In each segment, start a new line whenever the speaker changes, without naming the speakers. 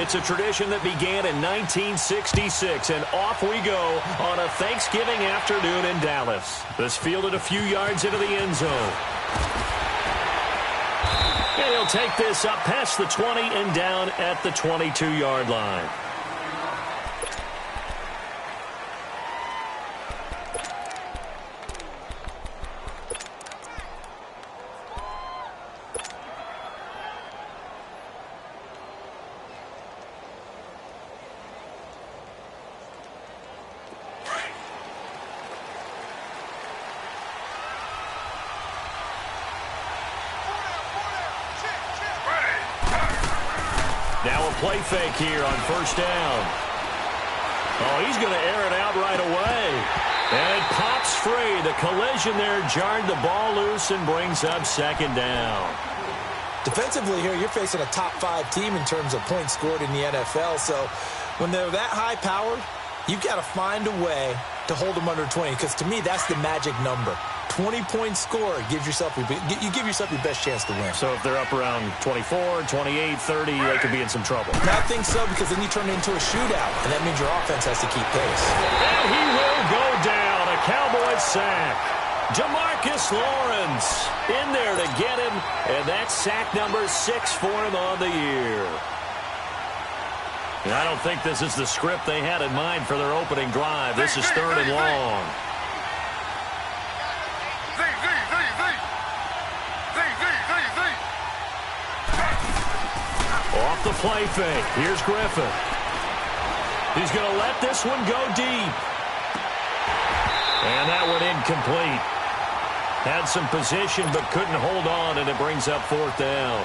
It's a tradition that began in 1966, and off we go on a Thanksgiving afternoon in Dallas. This fielded a few yards into the end zone. And he'll take this up past the 20 and down at the 22-yard line. Now a play fake here on first down. Oh, he's going to air it out right away. And it pops free. The collision there jarred the ball loose and brings up second down.
Defensively here, you're facing a top 5 team in terms of points scored in the NFL. So when they're that high-powered, you've got to find a way to hold them under 20. Because to me, that's the magic number. 20-point score gives yourself you give yourself your best chance to win.
So if they're up around 24, 28, 30, they could be in some trouble.
I think so, because then you turn it into a shootout, and that means your offense has to keep pace.
And he will go down. A Cowboys sack. Demarcus Lawrence in there to get him, and that's sack number 6 for him on the year. And I don't think this is the script they had in mind for their opening drive. This is 3rd and long. Off the play fake. Here's Griffin. He's going to let this one go deep. And that one incomplete. Had some position but couldn't hold on, and it brings up 4th down.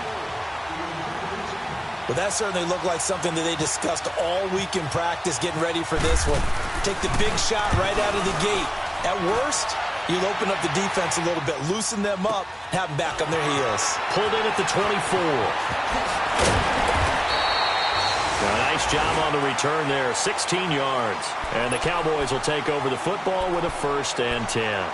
Well, that certainly looked like something that they discussed all week in practice getting ready for this one. Take the big shot right out of the gate. At worst, you'll open up the defense a little bit, loosen them up, have them back on their heels.
Pulled in at the 24. A nice job on the return there, 16 yards. And the Cowboys will take over the football with a 1st and 10.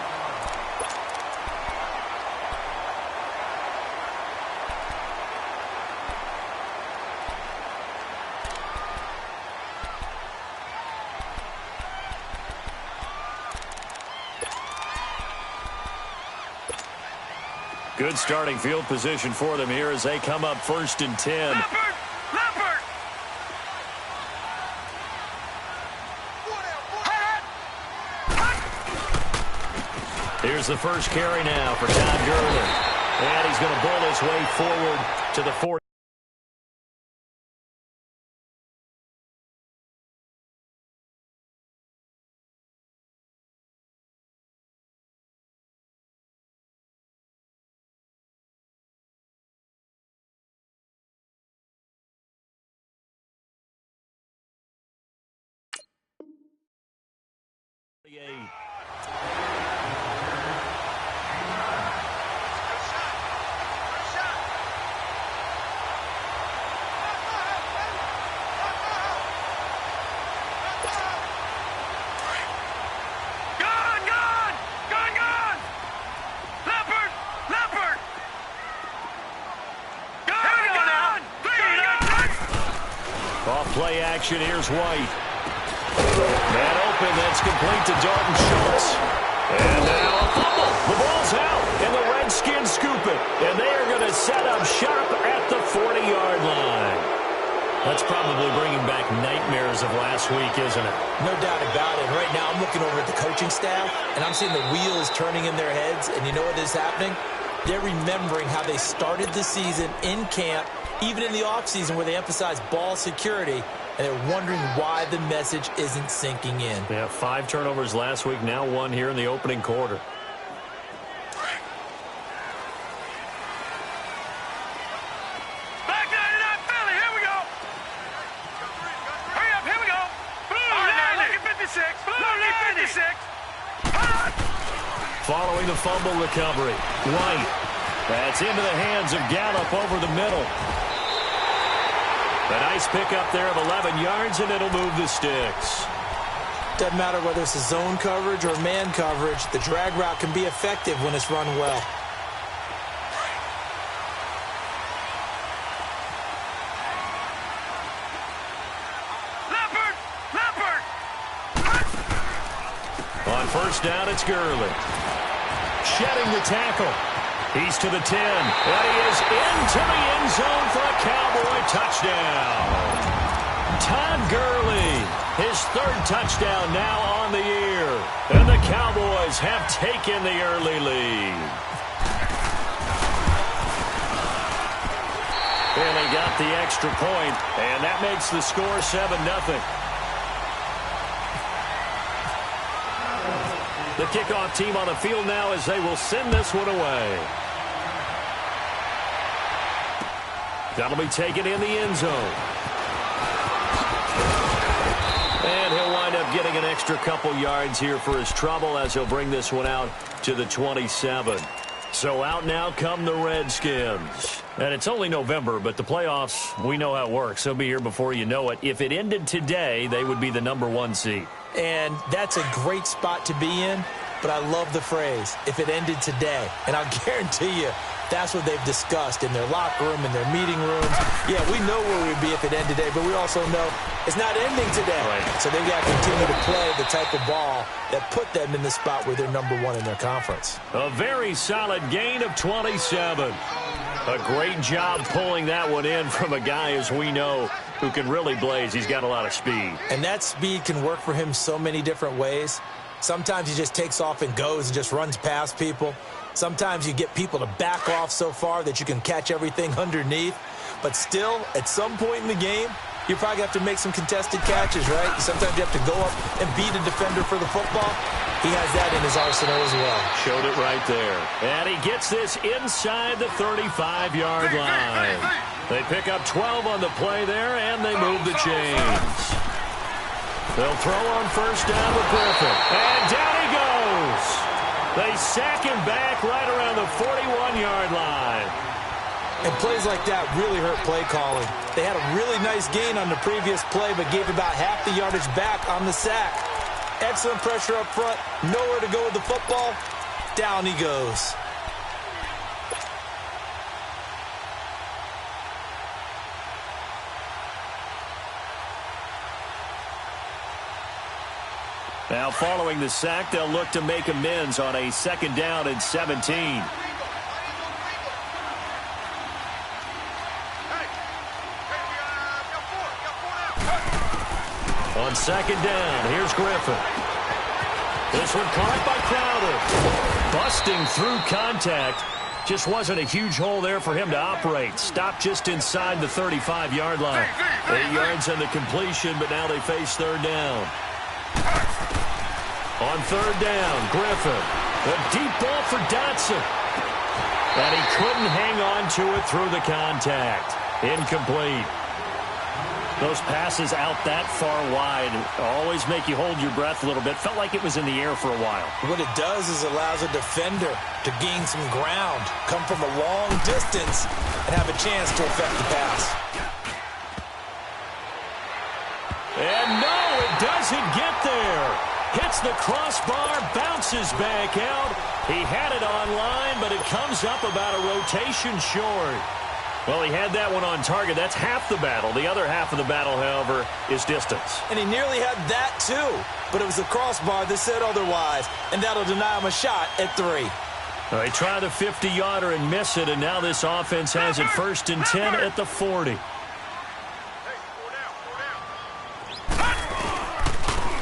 Good starting field position for them here as they come up 1st and 10. Here's the first carry now for Todd Gurley. And he's going to bull his way forward to the 40. Play action. Here's White. Man open. That's complete to Dalton Schultz. And now a fumble. The ball's out, and the Redskins scoop it. And they are going to set up shop at the 40-yard line. That's probably bringing back nightmares of last week, isn't it?
No doubt about it. Right now I'm looking over at the coaching staff, and I'm seeing the wheels turning in their heads. And you know what is happening? They're remembering how they started the season in camp, even in the offseason where they emphasize ball security, and they're wondering why the message isn't sinking in.
They have 5 turnovers last week, now 1 here in the opening quarter.
Back 99 Philly, here we go. Hurry up, here we go. Blue 56, Blue 56.
Following the fumble recovery, White. That's into the hands of Gallup over the middle. A nice pickup there of 11 yards, and it'll move the sticks.
Doesn't matter whether it's a zone coverage or man coverage, the drag route can be effective when it's run well.
first down, it's Gurley. Shedding the tackle. He's to the 10. And he is into the end zone for a Cowboy touchdown. Todd Gurley, his third touchdown now on the year. And the Cowboys have taken the early lead. And they got the extra point, and that makes the score 7-0. The kickoff team on the field now as they will send this one away. That'll be taken in the end zone. And he'll wind up getting an extra couple yards here for his trouble as he'll bring this one out to the 27. So out now come the Redskins. And it's only November, but the playoffs, we know how it works. They'll be here before you know it. If it ended today, they would be the #1 seed.
And that's a great spot to be in, but I love the phrase, if it ended today. And I'll guarantee you, that's what they've discussed in their locker room, in their meeting rooms. Yeah, we know where we'd be if it ended today, but we also know it's not ending today.
Right.
So they've got to continue to play the type of ball that put them in the spot where they're #1 in their conference.
A very solid gain of 27. A great job pulling that one in from a guy, as we know, who can really blaze. He's got a lot of speed.
And that speed can work for him so many different ways. Sometimes he just takes off and goes and just runs past people. Sometimes you get people to back off so far that you can catch everything underneath. But still, at some point in the game, you probably have to make some contested catches, right? Sometimes you have to go up and beat a defender for the football. He has that in his arsenal as well.
Showed it right there. And he gets this inside the 35-yard line. They pick up 12 on the play there, and they move the chains. They'll throw on first down with Griffin. And down he goes. They sack him back right around the 41-yard line.
And plays like that really hurt play calling. They had a really nice gain on the previous play, but gave about half the yardage back on the sack. Excellent pressure up front. Nowhere to go with the football. Down he goes.
Now following the sack, they'll look to make amends on a 2nd down and 17. On 2nd down, here's Griffin. This one caught by Crowder. Busting through contact. Just wasn't a huge hole there for him to operate. Stopped just inside the 35-yard line. 8 yards on the completion, but now they face 3rd down. On 3rd down, Griffin. A deep ball for Dotson. And he couldn't hang on to it through the contact. Incomplete. Those passes out that far wide always make you hold your breath a little bit. Felt like it was in the air for a while.
What it does is allows a defender to gain some ground, come from a long distance, and have a chance to affect the pass.
And no, it doesn't get there. Hits the crossbar, bounces back out. He had it on line, but it comes up about a rotation short. Well, he had that one on target. That's half the battle. The other half of the battle, however, is distance.
And he nearly had that, too. But it was the crossbar that said otherwise, and that'll deny him a shot at 3.
They try the 50-yarder and miss it, and now this offense has it 1st and 10 at the 40.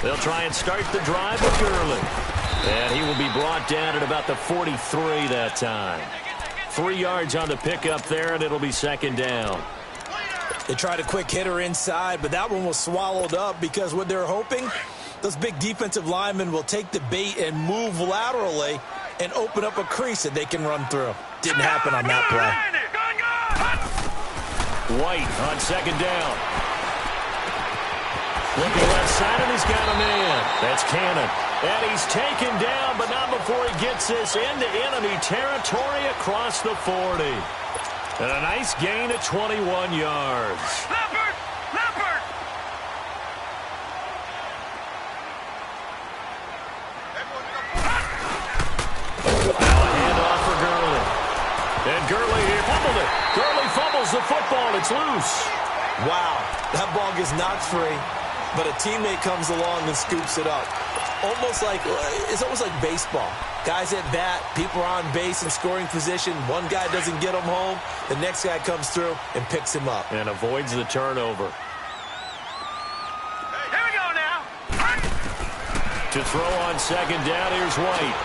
They'll try and start the drive with Gurley. And he will be brought down at about the 43 that time. 3 yards on the pickup there, and it'll be 2nd down.
They tried a quick hitter inside, but that one was swallowed up because what they're hoping, those big defensive linemen will take the bait and move laterally and open up a crease that they can run through. Didn't happen on that play.
White on 2nd down. Looking left side, and he's got a man. That's Cannon. And he's taken down, but not before he gets this into enemy territory across the 40. And a nice gain of 21 yards.
Leopard! Leopard!
Now a handoff for Gurley. And Gurley here fumbled it. Gurley fumbles the football. It's loose.
Wow, that ball gets knocked free. but a teammate comes along and scoops it up. It's almost like baseball. Guys at bat, people are on base in scoring position. One guy doesn't get him home. The next guy comes through and picks him up.
And avoids the turnover.
Here we go now.
To throw on second down, here's White.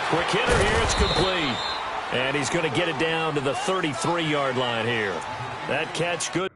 Quick hitter here, it's complete. And he's going to get it down to the 33-yard line here. That catch good.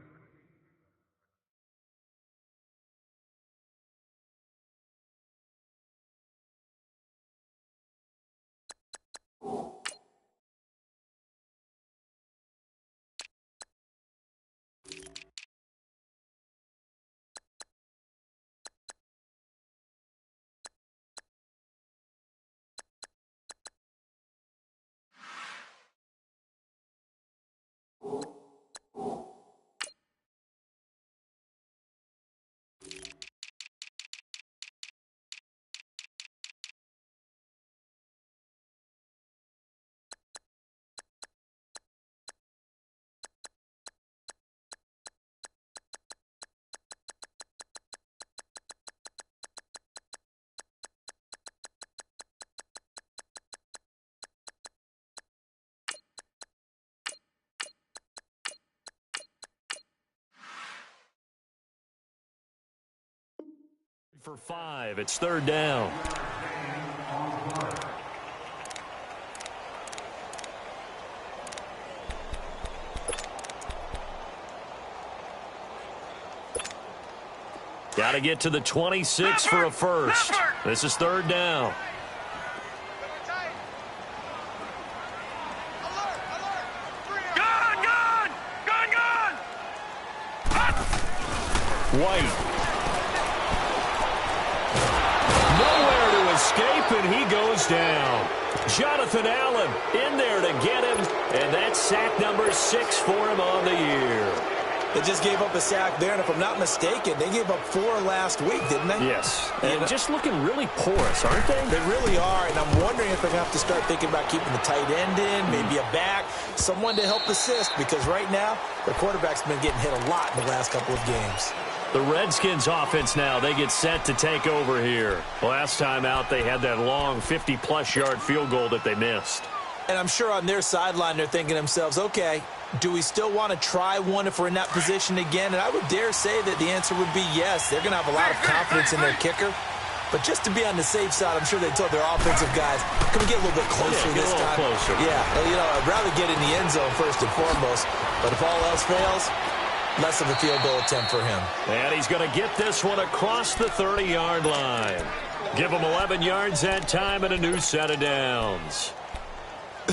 For 5, it's third down. Got to get to the 26 for a first. This is third down. White. Nowhere to escape, and he goes down. Jonathan Allen in there to get him, and that's sack number 6 for him on the year.
They just gave up a sack there, and if I'm not mistaken, they gave up 4 last week, didn't they?
Yes, and just looking really porous, aren't they?
They really are, and I'm wondering if they're going to have to start thinking about keeping the tight end in, maybe a back, someone to help assist, because right now, their quarterback's been getting hit a lot in the last couple of games.
The Redskins offense now, they get set to take over here. Last time out, they had that long 50-plus yard field goal that they missed.
And I'm sure on their sideline, they're thinking to themselves, okay, do we still want to try one if we're in that position again? And I would dare say that the answer would be yes. They're going to have a lot of confidence in their kicker. But just to be on the safe side, I'm sure they told their offensive guys, can we get a little bit closer this time?
Closer.
Yeah, you know, I'd rather get in the end zone first and foremost. But if all else fails, less of a field goal attempt for him.
And he's going to get this one across the 30-yard line. Give him 11 yards that time and a new set of downs.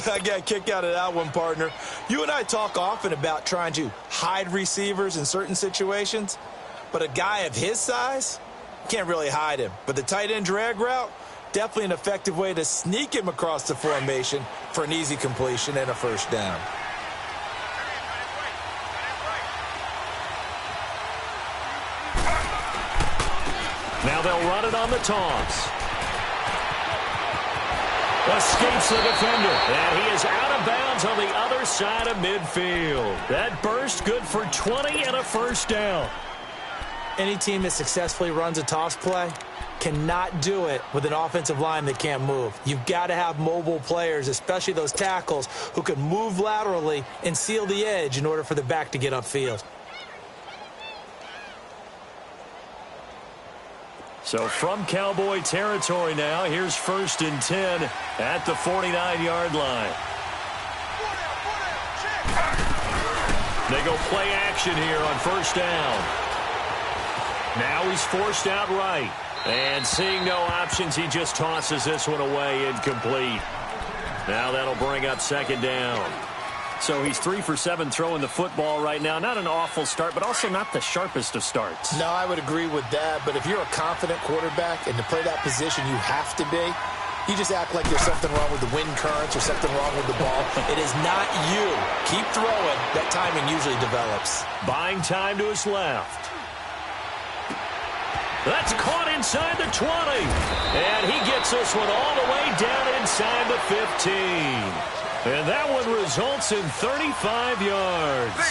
I got a kick out of that one, partner. You and I talk often about trying to hide receivers in certain situations, but a guy of his size can't really hide him. But the tight end drag route, definitely an effective way to sneak him across the formation for an easy completion and a first down.
Now they'll run it on the toss. Escapes the defender, and he is out of bounds on the other side of midfield. That burst good for 20 and a first down.
Any team that successfully runs a toss play cannot do it with an offensive line that can't move. You've got to have mobile players, especially those tackles, who can move laterally and seal the edge in order for the back to get upfield.
So from Cowboy territory now, here's 1st and 10 at the 49-yard line. They go play action here on first down. Now he's forced out right. And seeing no options, he just tosses this one away, incomplete. Now that'll bring up second down. So he's 3 for 7 throwing the football right now. Not an awful start, but also not the sharpest of starts.
No, I would agree with that. But if you're a confident quarterback and to play that position you have to be, you just act like there's something wrong with the wind currents or something wrong with the ball. It is not you. Keep throwing. That timing usually develops.
Buying time to his left. That's caught inside the 20. And he gets this one all the way down inside the 15. And that one results in 35 yards.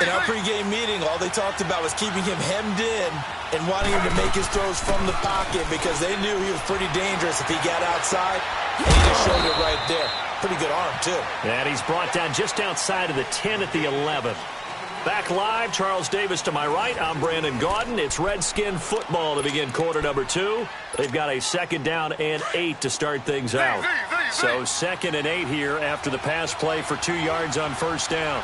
In our pregame meeting, all they talked about was keeping him hemmed in and wanting him to make his throws from the pocket because they knew he was pretty dangerous if he got outside, and he just showed it right there. Pretty good arm, too.
And he's brought down just outside of the 10 at the 11. Back live, Charles Davis to my right. I'm Brandon Gaudin. It's Redskin football to begin quarter number 2. They've got a 2nd down and 8 to start things out. So 2nd and 8 here after the pass play for 2 yards on 1st down.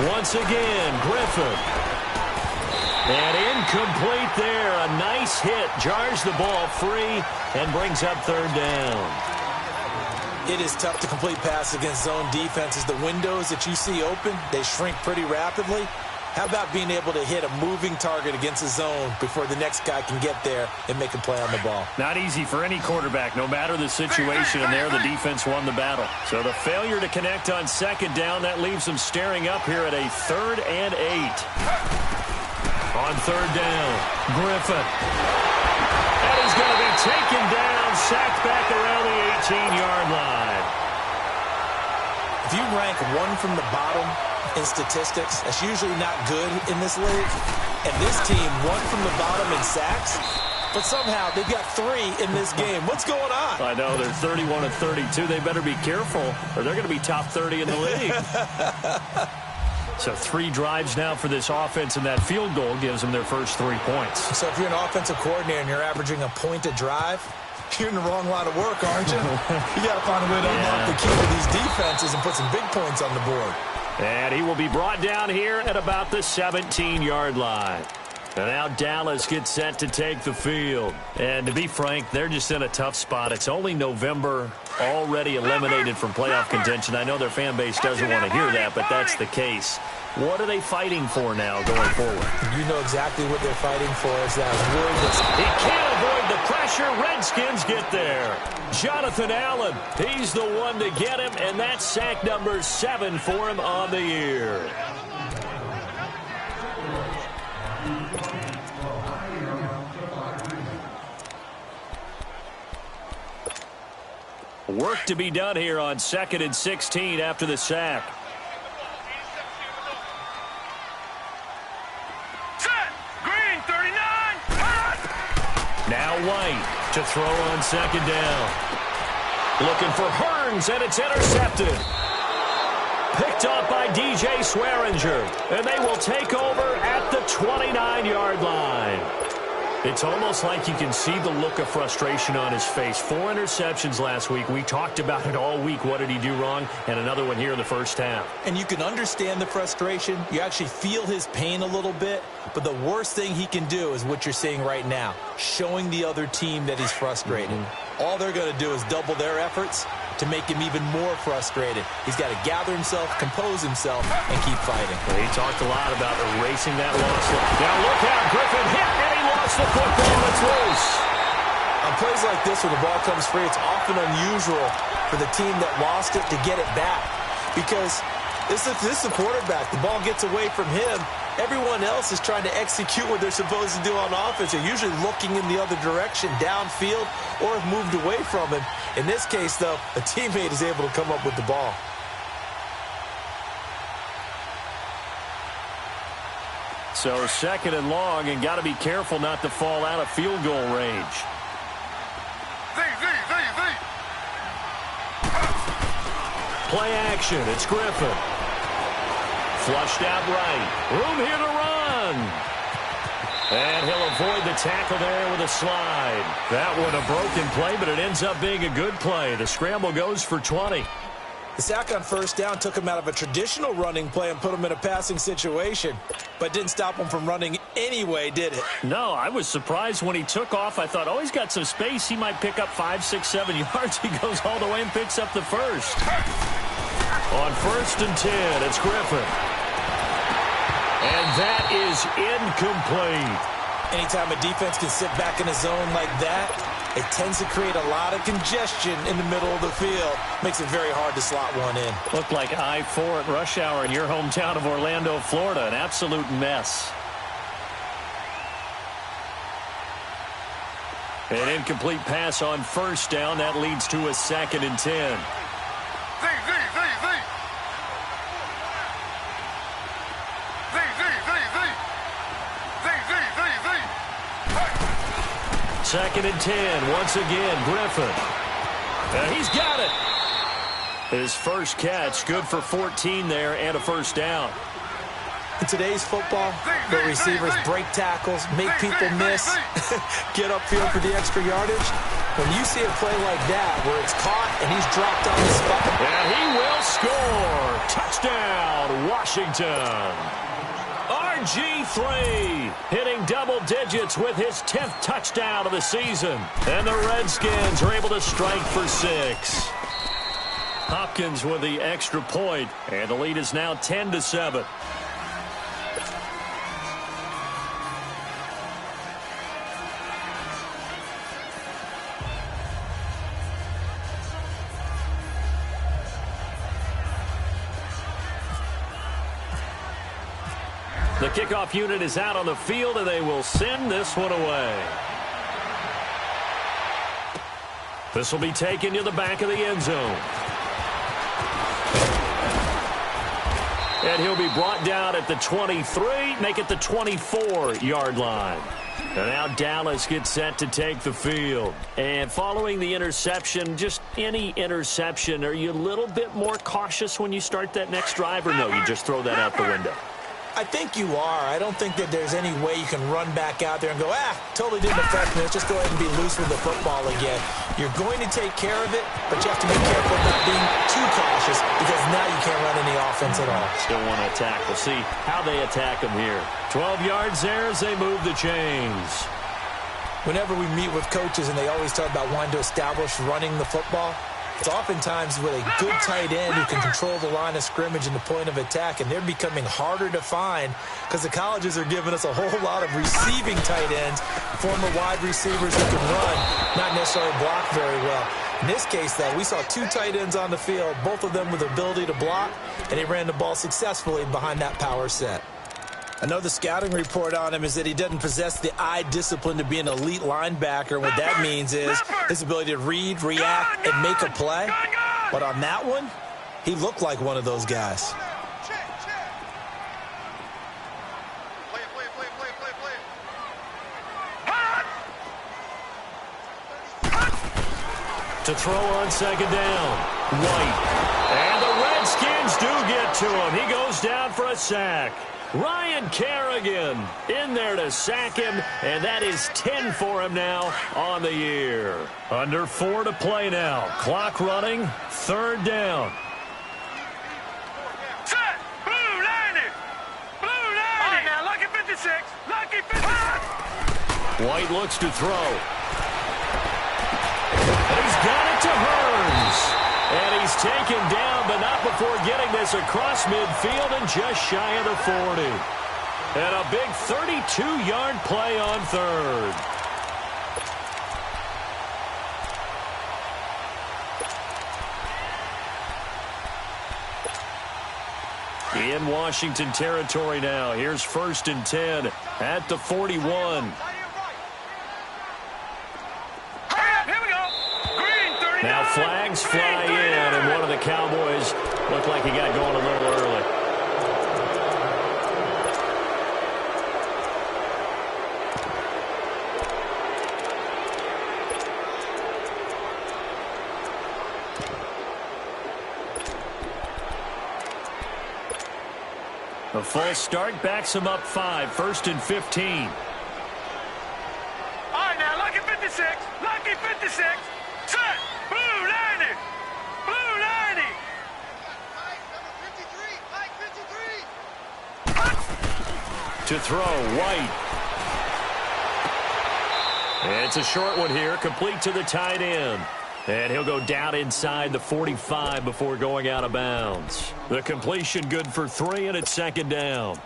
Once again, Griffin. And incomplete there. A nice hit. Jars the ball free and brings up 3rd down.
It is tough to complete passes against zone defenses. The windows that you see open, they shrink pretty rapidly. How about being able to hit a moving target against a zone before the next guy can get there and make a play on the ball?
Not easy for any quarterback, no matter the situation, and there the defense won the battle. So the failure to connect on 2nd down, that leaves them staring up here at a 3rd and 8. On 3rd down, Griffin. And he's going to be taken down, sacked back around the 18-yard line.
If you rank one from the bottom in statistics, that's usually not good in this league. And this team, one from the bottom in sacks, but somehow they've got 3 in this game. What's going on?
I know, they're 31 and 32. They better be careful, or they're going to be top 30 in the league. So 3 drives now for this offense, and that field goal gives them their first 3 points.
So if you're an offensive coordinator and you're averaging a point a drive, you're in the wrong line of work, aren't you? You got to find a way to unlock the key to these defenses and put some big points on the board.
And he will be brought down here at about the 17-yard line. And now Dallas gets set to take the field. And to be frank, they're just in a tough spot. It's only November, already eliminated from playoff contention. I know their fan base doesn't want to hear that, but that's the case. What are they fighting for now going forward?
You know exactly what they're fighting for. Is that word
he can't avoid the pressure. Redskins get there. Jonathan Allen, he's the one to get him, and that's sack number 7 for him on the year. Work to be done here on 2nd and 16 after the sack.
Set. Green, 39.
Now White to throw on 2nd down. Looking for Hearns, and it's intercepted. Picked up by DJ Swearinger, and they will take over at the 29-yard line. It's almost like you can see the look of frustration on his face. 4 interceptions last week. We talked about it all week. What did he do wrong? And another one here in the first half.
And you can understand the frustration. You actually feel his pain a little bit. But the worst thing he can do is what you're seeing right now, showing the other team that he's frustrated. All they're going to do is double their efforts to make him even more frustrated. He's got to gather himself, compose himself, and keep fighting.
He talked a lot about erasing that loss. Now look out, Griffin hit, and he lost the football. It's loose.
On plays like this where the ball comes free, it's often unusual for the team that lost it to get it back. Because this is the quarterback. The ball gets away from him. Everyone else is trying to execute what they're supposed to do on offense. They're usually looking in the other direction, downfield, or have moved away from him. In this case, though, a teammate is able to come up with the ball.
So 2nd and long, and got to be careful not to fall out of field goal range. Play action. It's Griffin. Flushed out right. Room here to run. And he'll avoid the tackle there with a slide. That one a broken play, but it ends up being a good play. The scramble goes for 20.
The sack on 1st down took him out of a traditional running play and put him in a passing situation, but didn't stop him from running anyway, did it?
No, I was surprised when he took off. I thought, oh, he's got some space. He might pick up 5, 6, 7 yards. He goes all the way and picks up the first. On 1st and 10, it's Griffin. And that is incomplete.
Anytime a defense can sit back in a zone like that, it tends to create a lot of congestion in the middle of the field. Makes it very hard to slot one in.
Looked like I-4 at rush hour in your hometown of Orlando, Florida. An absolute mess. An incomplete pass on first down. That leads to a 2nd and 10. Second and 10. Once again, Griffin. He's got it. His first catch, good for 14 there and a first down.
In today's football, where receivers break tackles, make people miss, get upfield for the extra yardage, when you see a play like that where it's caught and he's dropped on the spot.
And he will score. Touchdown, Washington. RG3 hitting double digits with his 10th touchdown of the season. And the Redskins are able to strike for 6. Hopkins with the extra point, and the lead is now 10-7. The kickoff unit is out on the field, and they will send this one away. This will be taken to the back of the end zone. And he'll be brought down at the 23, make it the 24-yard line. And now Dallas gets set to take the field. And following the interception, just any interception, are you a little bit more cautious when you start that next drive, or no, you just throw that out the window?
I think you are. I don't think that there's any way you can run back out there and go, totally didn't affect me. Let's just go ahead and be loose with the football again. You're going to take care of it, but you have to be careful of not being too cautious because now you can't run any offense at all.
Still want to attack. We'll see how they attack them here. 12 yards there as they move the chains.
Whenever we meet with coaches and they always talk about wanting to establish running the football, it's oftentimes with a good tight end who can control the line of scrimmage and the point of attack, and they're becoming harder to find because the colleges are giving us a whole lot of receiving tight ends, former wide receivers who can run, not necessarily block very well. In this case, though, we saw 2 tight ends on the field, both of them with the ability to block, and he ran the ball successfully behind that power set. Another scouting report on him is that he doesn't possess the eye discipline to be an elite linebacker. And what that means is his ability to read, react, and make a play. But on that one, he looked like one of those guys.
To throw on second down, White. And the Redskins do get to him. He goes down for a sack. Ryan Kerrigan in there to sack him, and that is 10 for him now on the year. Under 4 to play now. Clock running, 3rd down.
Set! Blue 90! Blue 90! All right, now, lucky 56! Lucky 56!
White looks to throw. And he's got it to Hearns. And he's taken down, but not before getting this across midfield and just shy of the 40. And a big 32-yard play on 3rd. In Washington territory now. Here's 1st and 10 at the 41. Now flags fly in, and one of the Cowboys looked like he got going a little early. A false start backs him up 5, 1st and 15.
All right, now, lucky 56! Lucky 56! Set! Blue 90! Blue 90!
To throw, White. And it's a short one here, complete to the tight end. And he'll go down inside the 45 before going out of bounds. The completion good for 3, and it's 2nd down.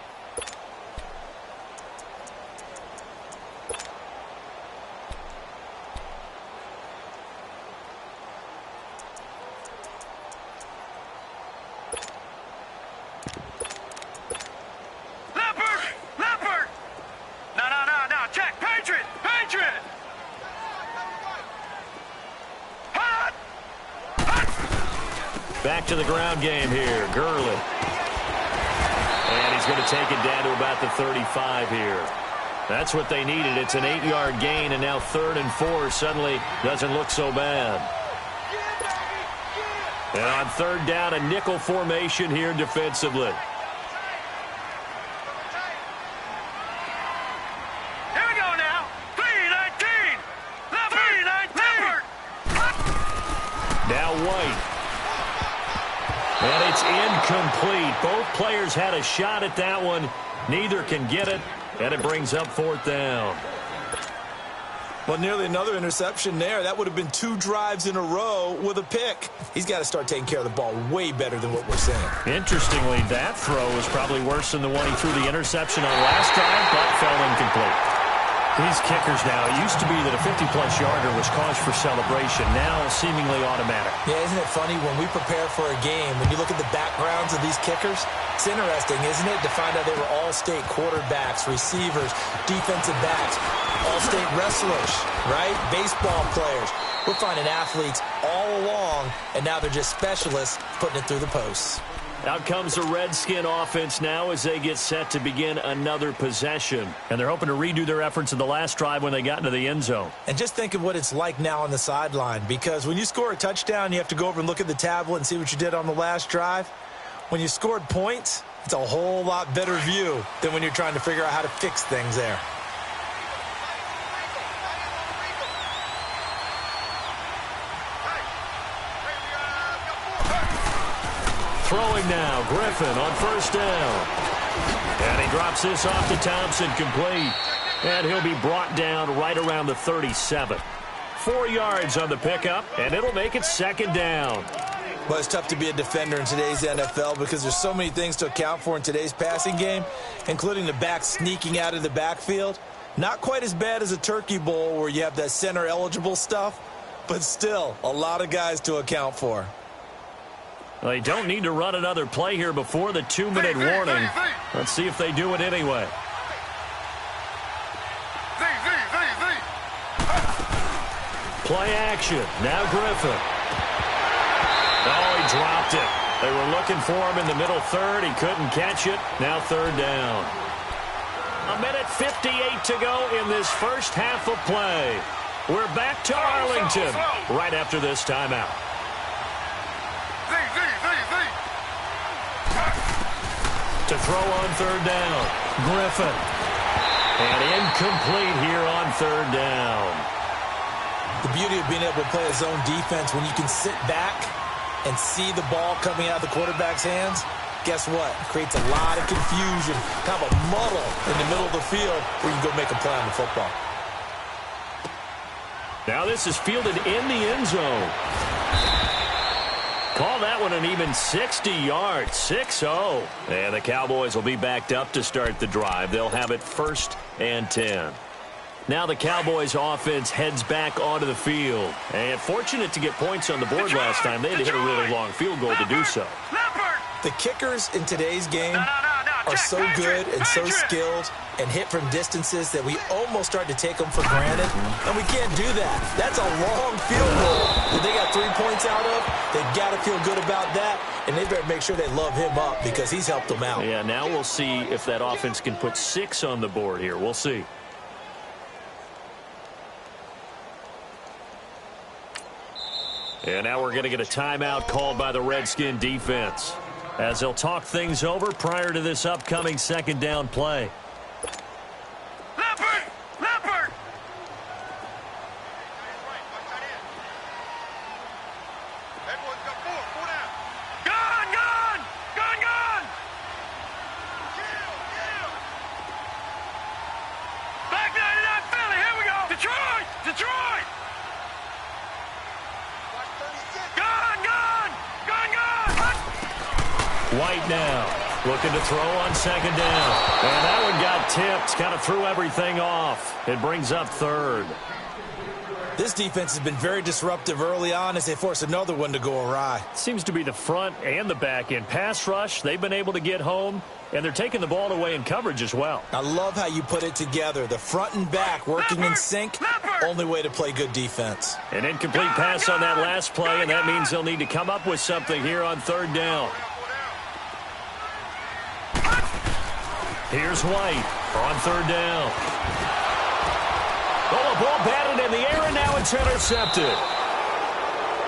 Back to the ground game here. Gurley. And he's going to take it down to about the 35 here. That's what they needed. It's an 8-yard gain, and now 3rd and 4 suddenly doesn't look so bad. And on 3rd down, a nickel formation here defensively.
Here we go now. 3-19. 3-19.
Now White. And it's incomplete. Both players had a shot at that one. Neither can get it, and it brings up 4th down.
Well, nearly another interception there. That would have been 2 drives in a row with a pick. He's got to start taking care of the ball way better than what we're seeing.
Interestingly, that throw was probably worse than the one he threw the interception on last drive, but fell incomplete. These kickers now, it used to be that a 50-plus yarder was cause for celebration. Now seemingly automatic.
Yeah, isn't it funny when we prepare for a game, when you look at the backgrounds of these kickers, it's interesting, isn't it, to find out they were all-state quarterbacks, receivers, defensive backs, all-state wrestlers, right? Baseball players. We're finding athletes all along, and now they're just specialists putting it through the posts.
Out comes the Redskin offense now as they get set to begin another possession. And they're hoping to redo their efforts in the last drive when they got into the end zone.
And just think of what it's like now on the sideline, because when you score a touchdown, you have to go over and look at the tablet and see what you did on the last drive. When you scored points, it's a whole lot better view than when you're trying to figure out how to fix things there.
Throwing now, Griffin on 1st down. And he drops this off to Thompson, complete. And he'll be brought down right around the 37. 4 yards on the pickup, and it'll make it 2nd down.
Well, it's tough to be a defender in today's NFL because there's so many things to account for in today's passing game, including the back sneaking out of the backfield. Not quite as bad as a turkey bowl where you have that center-eligible stuff, but still a lot of guys to account for.
They don't need to run another play here before the 2-minute warning. Let's see if they do it anyway. Play action. Now Griffin. Oh, he dropped it. They were looking for him in the middle 3rd. He couldn't catch it. Now 3rd down. 1:58 to go in this first half of play. We're back to Arlington right after this timeout. To throw on 3rd down. Griffin. And incomplete here on 3rd down.
The beauty of being able to play a zone defense when you can sit back and see the ball coming out of the quarterback's hands, guess what? It creates a lot of confusion, kind of a muddle in the middle of the field where you can go make a play on the football.
Now this is fielded in the end zone. Call that one an even 60 yards, 6-0. And the Cowboys will be backed up to start the drive. They'll have it 1st and 10. Now the Cowboys offense heads back onto the field. And fortunate to get points on the board last time. They had to hit a really long field goal to do so.
The kickers in today's game are so good and so skilled and hit from distances that we almost start to take them for granted. And we can't do that. That's a long field goal that they got 3 points out of. They've got to feel good about that. And they better make sure they love him up because he's helped them out.
Yeah, now we'll see if that offense can put 6 on the board here. We'll see. And now we're going to get a timeout called by the Redskin defense as they'll talk things over prior to this upcoming 2nd down play.
Leopard! Leopard! Gone! Gone! Gone! Gone! Back 99 Philly, here we go! Detroit! Detroit! Gone! Gone! Gone! Gone!
White now, looking to throw on 2nd down. And that one got tipped, kind of threw everything off. It brings up 3rd.
This defense has been very disruptive early on as they force another one to go awry.
Seems to be the front and the back end. Pass rush, they've been able to get home, and they're taking the ball away in coverage as well.
I love how you put it together. The front and back working in sync. Only way to play good defense.
An incomplete pass on that last play, and that means they'll need to come up with something here on third down. Here's White on third down. Oh, the ball batted in the air, and now it's intercepted.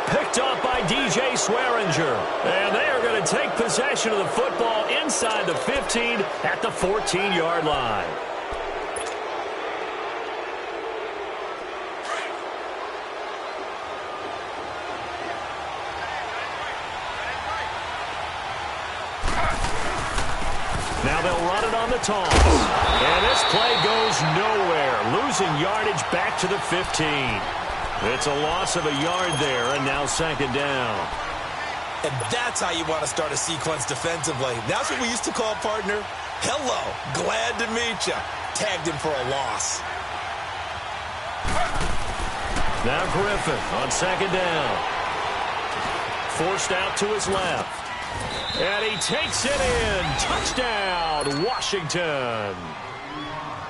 Picked up by DJ Swearinger. And they are going to take possession of the football inside the 15 at the 14-yard line. Now they'll run it on the toss. And this play goes nowhere. Losing yardage back to the 15. It's a loss of a yard there, and now second down.
And that's how you want to start a sequence defensively. That's what we used to call partner. Hello, glad to meet you. Tagged him for a loss.
Now Griffin on second down. Forced out to his left. And he takes it in. Touchdown, Washington.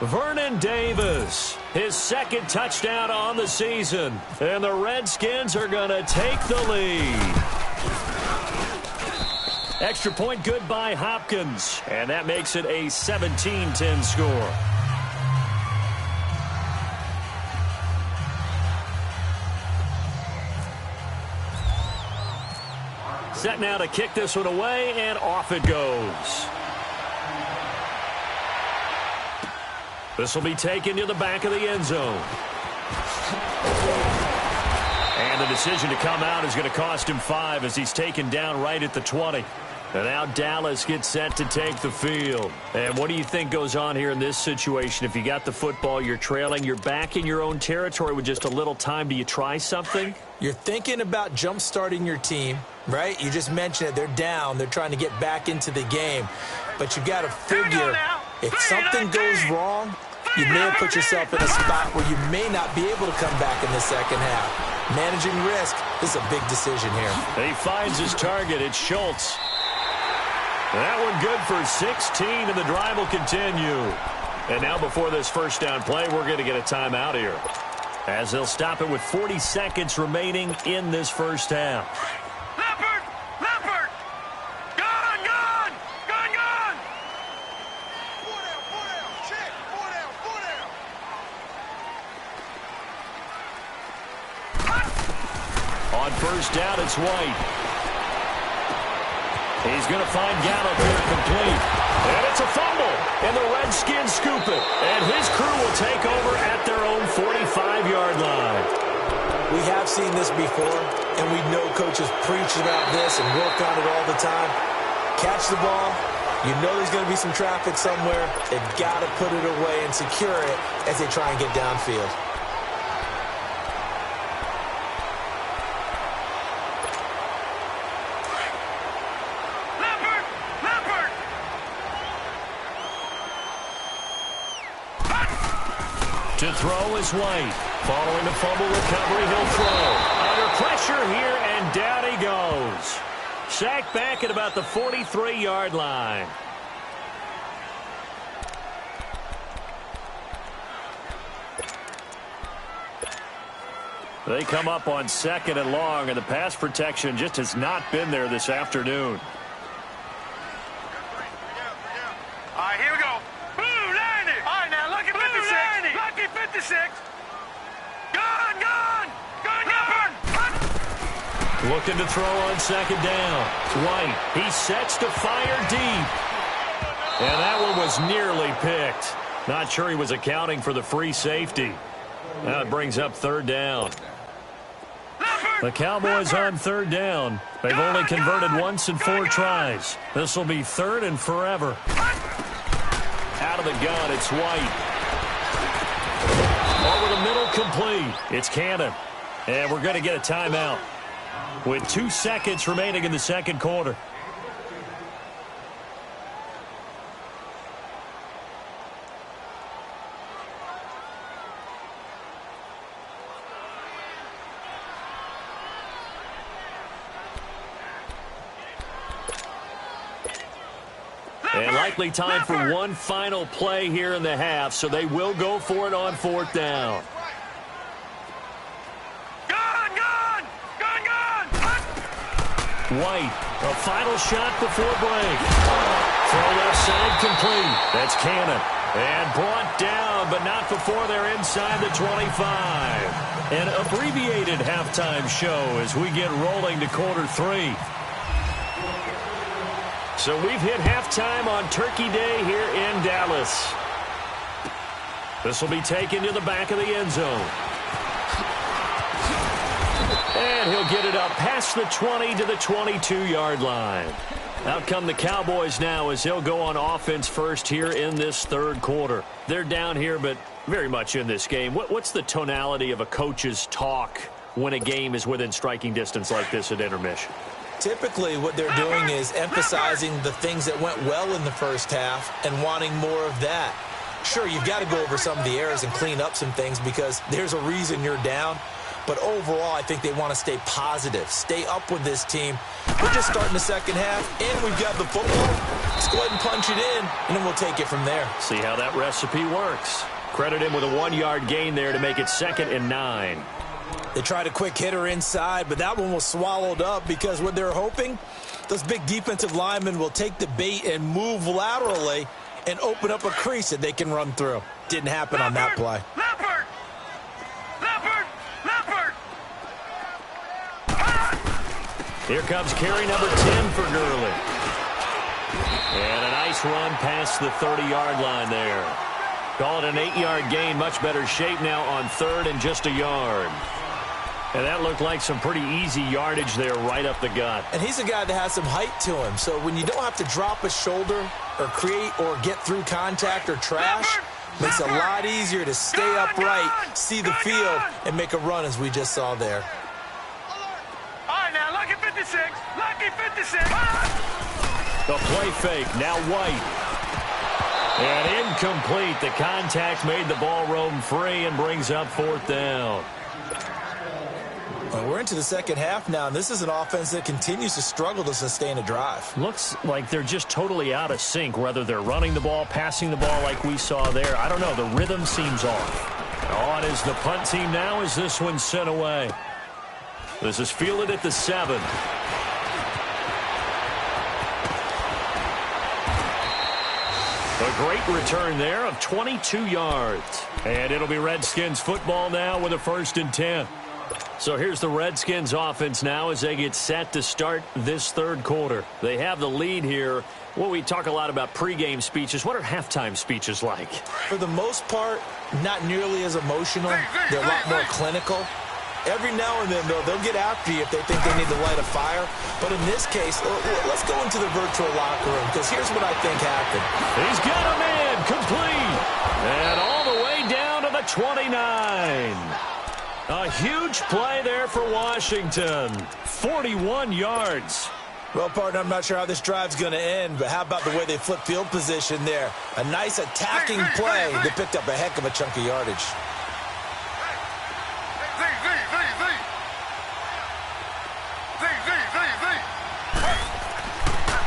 Vernon Davis, his second touchdown on the season. And the Redskins are going to take the lead. Extra point good by Hopkins. And that makes it a 17-10 score. Set now to kick this one away, and off it goes. This will be taken to the back of the end zone. And the decision to come out is going to cost him 5 as he's taken down right at the 20. And now Dallas gets set to take the field. And what do you think goes on here in this situation? If you got the football, you're trailing, you're back in your own territory with just a little time. Do you try something?
You're thinking about jump-starting your team, right? You just mentioned it. They're down. They're trying to get back into the game. But you got to figure if something goes wrong, you may have put yourself in a spot where you may not be able to come back in the second half. Managing risk, this is a big decision here.
He finds his target. It's Schultz. That one good for 16, and the drive will continue. And now before this first down play, we're going to get a timeout here, as they'll stop it with 40 seconds remaining in this first half.
Leopard! Gone! Four down, check, four down.
On first down, it's White. He's going to find Gallup here complete. And it's a fumble. And the Redskins scoop it. And his crew will take over at their own 45-yard line.
We have seen this before, and we know coaches preach about this and work on it all the time. Catch the ball. You know there's going to be some traffic somewhere. They've got to put it away and secure it as they try and get downfield.
To throw is White. Following the fumble recovery, he'll throw. Under pressure here, and down he goes. Sacked back at about the 43-yard line. They come up on second and long, and the pass protection just has not been there this afternoon.
All right, here we go. Blue 90. All right, now, lucky 56. Lucky 56. Gone.
Looking to throw on second down. White. He sets to fire deep. And that one was nearly picked. Not sure he was accounting for the free safety. Now it brings up third down. The Cowboys on third down. They've only converted once in 4 tries. This will be third and forever. Out of the gun, it's White. Over the middle, complete. It's Cannon. And we're going to get a timeout with 2 seconds remaining in the second quarter. And likely time for one final play here in the half, so they will go for it on 4th down. White, a final shot before break. Throw left side complete. That's Cannon. And brought down, but not before they're inside the 25. An abbreviated halftime show as we get rolling to quarter 3. So we've hit halftime on Turkey Day here in Dallas. This will be taken to the back of the end zone. And he'll get it up past the 20 to the 22-yard line. Out come the Cowboys now as he'll go on offense first here in this 3rd quarter. They're down here, but very much in this game. What's the tonality of a coach's talk when a game is within striking distance like this at intermission?
Typically, what they're doing is emphasizing the things that went well in the first half and wanting more of that. Sure, you've got to go over some of the errors and clean up some things because there's a reason you're down. But overall, I think they want to stay positive, stay up with this team. We're just starting the second half, and we've got the football. Let's go ahead and punch it in, and then we'll take it from there.
See how that recipe works. Credit him with a 1-yard gain there to make it 2nd and 9.
They tried a quick hitter inside, but that one was swallowed up because what they're hoping, those big defensive linemen will take the bait and move laterally and open up a crease that they can run through. Didn't happen on that play.
Here comes carry number 10 for Gurley. And a nice run past the 30-yard line there. Call it an 8-yard gain. Much better shape now on 3rd and just a yard. And that looked like some pretty easy yardage there right up the gut.
And he's a guy that has some height to him. So when you don't have to drop a shoulder or create or get through contact or trash, makes it a lot easier to stay upright, see the field, and make a run as we just saw there.
Lucky 56.
The play fake, now White. And incomplete. The contact made the ball roam free and brings up 4th down.
Well, we're into the second half now, and this is an offense that continues to struggle to sustain a drive.
Looks like they're just totally out of sync, whether they're running the ball, passing the ball like we saw there. I don't know. The rhythm seems off. On is the punt team now as this one's sent away. This is fielded at the 7. A great return there of 22 yards. And it'll be Redskins football now with a 1st and 10. So here's the Redskins offense now as they get set to start this 3rd quarter. They have the lead here. Well, we talk a lot about pregame speeches. What are halftime speeches like?
For the most part, not nearly as emotional. They're a lot more clinical. Every now and then, though, they'll get after you if they think they need to light a fire. But in this case, let's go into the virtual locker room because here's what I think happened.
He's got a man complete. And all the way down to the 29. A huge play there for Washington. 41 yards.
Well, partner, I'm not sure how this drive's going to end, but how about the way they flip field position there? A nice attacking play that picked up a heck of a chunk of yardage.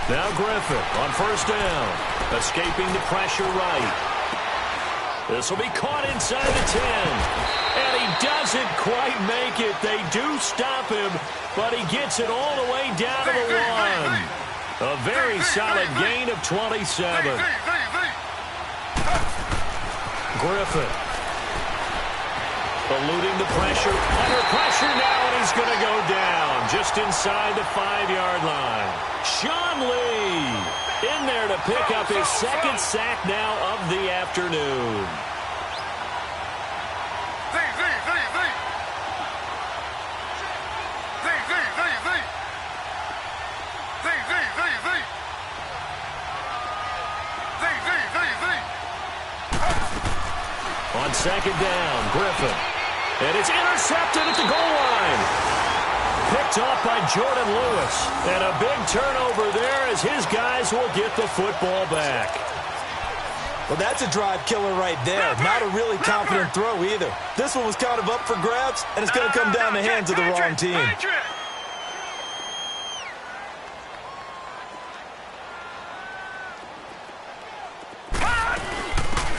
Now Griffin on 1st down. Escaping the pressure right. This will be caught inside the 10. And he doesn't quite make it. They do stop him, but he gets it all the way down to the 1. A very solid gain of 27. Griffin. Eluding the pressure. Under pressure now, and he's going to go down just inside the 5-yard line. Sean Lee in there to pick up his 2nd sack now of the afternoon. On 2nd down, Griffin. And it's intercepted at the goal line. Picked off by Jordan Lewis. And a big turnover there as his guys will get the football back.
Well, that's a drive killer right there. Not a really confident throw either. This one was kind of up for grabs, and it's going to come down the hands of the wrong team.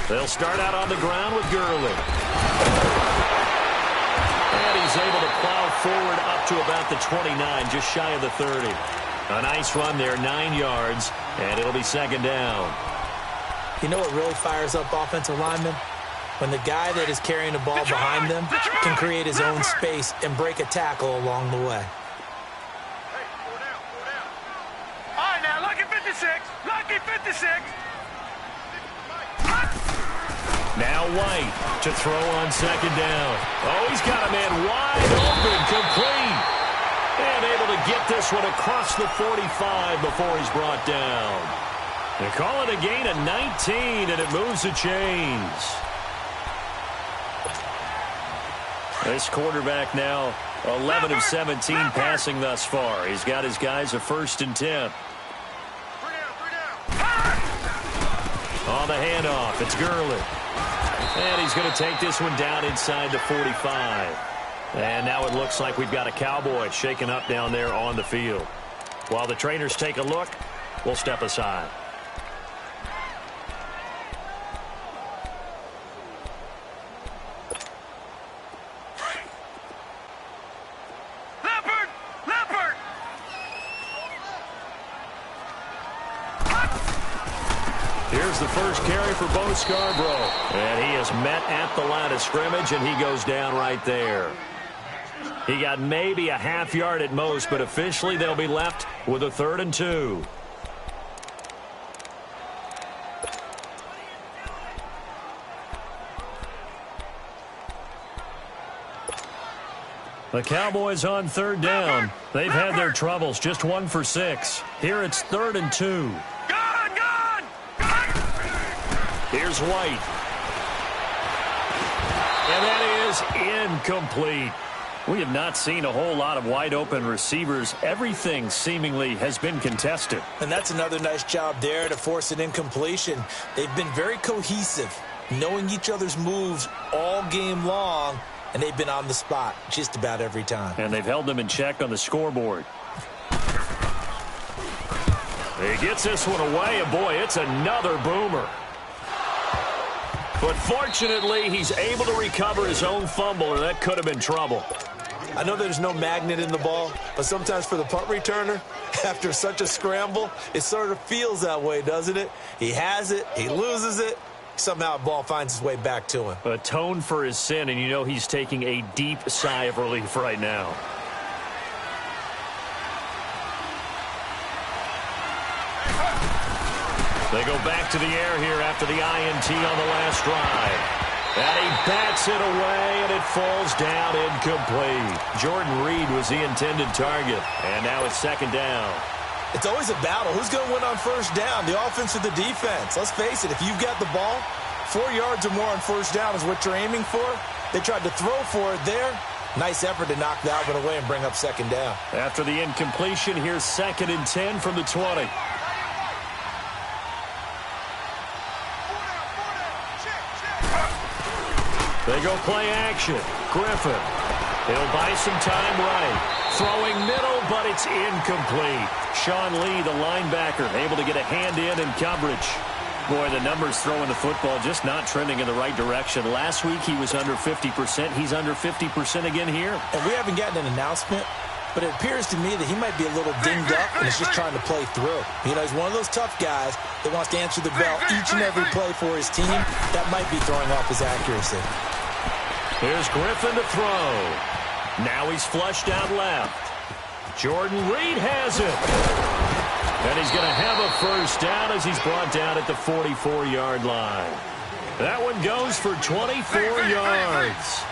They'll start out on the ground with Gurley. And he's able to plow forward up to about the 29, just shy of the 30. A nice run there, 9 yards, and it'll be second down.
You know what really fires up offensive linemen? When the guy that is carrying the ball behind them can create his own space and break a tackle along the way.
All right, now, lucky 56. Lucky 56.
Now White to throw on second down. Oh, he's got a man wide open, complete. And able to get this one across the 45 before he's brought down. They call it a gain of 19, and it moves the chains. This quarterback now 11 of 17 passing thus far. He's got his guys a 1st and 10. On the handoff, it's Gurley. And he's going to take this one down inside the 45. And now it looks like we've got a Cowboy shaken up down there on the field. While the trainers take a look, we'll step aside. Here's the first carry for Bo Scarborough. And he is met at the line of scrimmage, and he goes down right there. He got maybe a half yard at most, but officially they'll be left with a 3rd and 2. The Cowboys on 3rd down. They've had their troubles, just 1 for 6. Here it's 3rd and 2. Here's White. And that is incomplete. We have not seen a whole lot of wide open receivers. Everything seemingly has been contested.
And that's another nice job there to force an incompletion. They've been very cohesive, knowing each other's moves all game long, and they've been on the spot just about every time.
And they've held them in check on the scoreboard. He gets this one away, and boy, it's another boomer. But fortunately, he's able to recover his own fumble, or that could have been trouble.
I know there's no magnet in the ball, but sometimes for the punt returner, after such a scramble, it sort of feels that way, doesn't it? He has it, he loses it, somehow the ball finds its way back to him.
Atone for his sin, and you know he's taking a deep sigh of relief right now. They go back to the air here after the INT on the last drive. And he bats it away, and it falls down incomplete. Jordan Reed was the intended target, and now it's 2nd down.
It's always a battle. Who's going to win on 1st down, the offense or the defense? Let's face it, if you've got the ball, 4 yards or more on 1st down is what you're aiming for. They tried to throw for it there. Nice effort to knock that one away and bring up 2nd down.
After the incompletion, here's 2nd and 10 from the 20. They go play action. Griffin. He'll buy some time right. Throwing middle, but it's incomplete. Sean Lee, the linebacker, able to get a hand in coverage. Boy, the numbers throwing the football just not trending in the right direction. Last week he was under 50%. He's under 50% again here.
And we haven't gotten an announcement, but it appears to me that he might be a little dinged up and is just trying to play through. You know, he's one of those tough guys that wants to answer the bell each and every play for his team. That might be throwing off his accuracy.
Here's Griffin to throw. Now he's flushed out left. Jordan Reed has it. And he's going to have a 1st down as he's brought down at the 44-yard line. That one goes for 24 yards.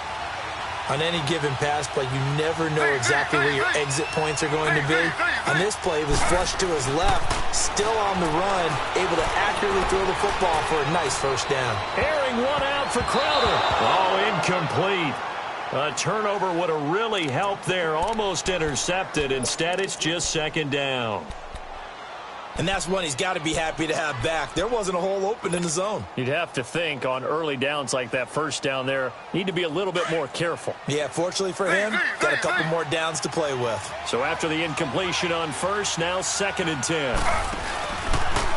On any given pass play, you never know exactly where your exit points are going to be. On this play, he was flushed to his left, still on the run, able to accurately throw the football for a nice 1st down.
Airing one out for Crowder. Oh, incomplete. A turnover would have really helped there. Almost intercepted. Instead, it's just 2nd down.
And that's one he's got to be happy to have back. There wasn't a hole open in the zone.
You'd have to think on early downs like that 1st down there, need to be a little bit more careful.
Yeah, fortunately for him, got a couple more downs to play with.
So after the incompletion on 1st, now 2nd and 10.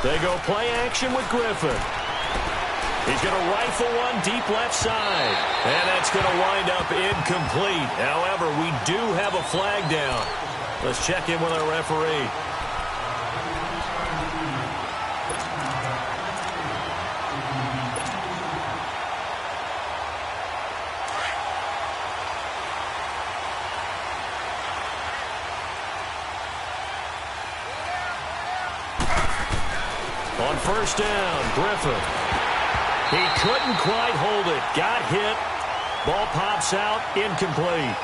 They go play action with Griffin. He's going to rifle one deep left side. And that's going to wind up incomplete. However, we do have a flag down. Let's check in with our referee. On first down, Griffin. He couldn't quite hold it. Got hit. Ball pops out. Incomplete.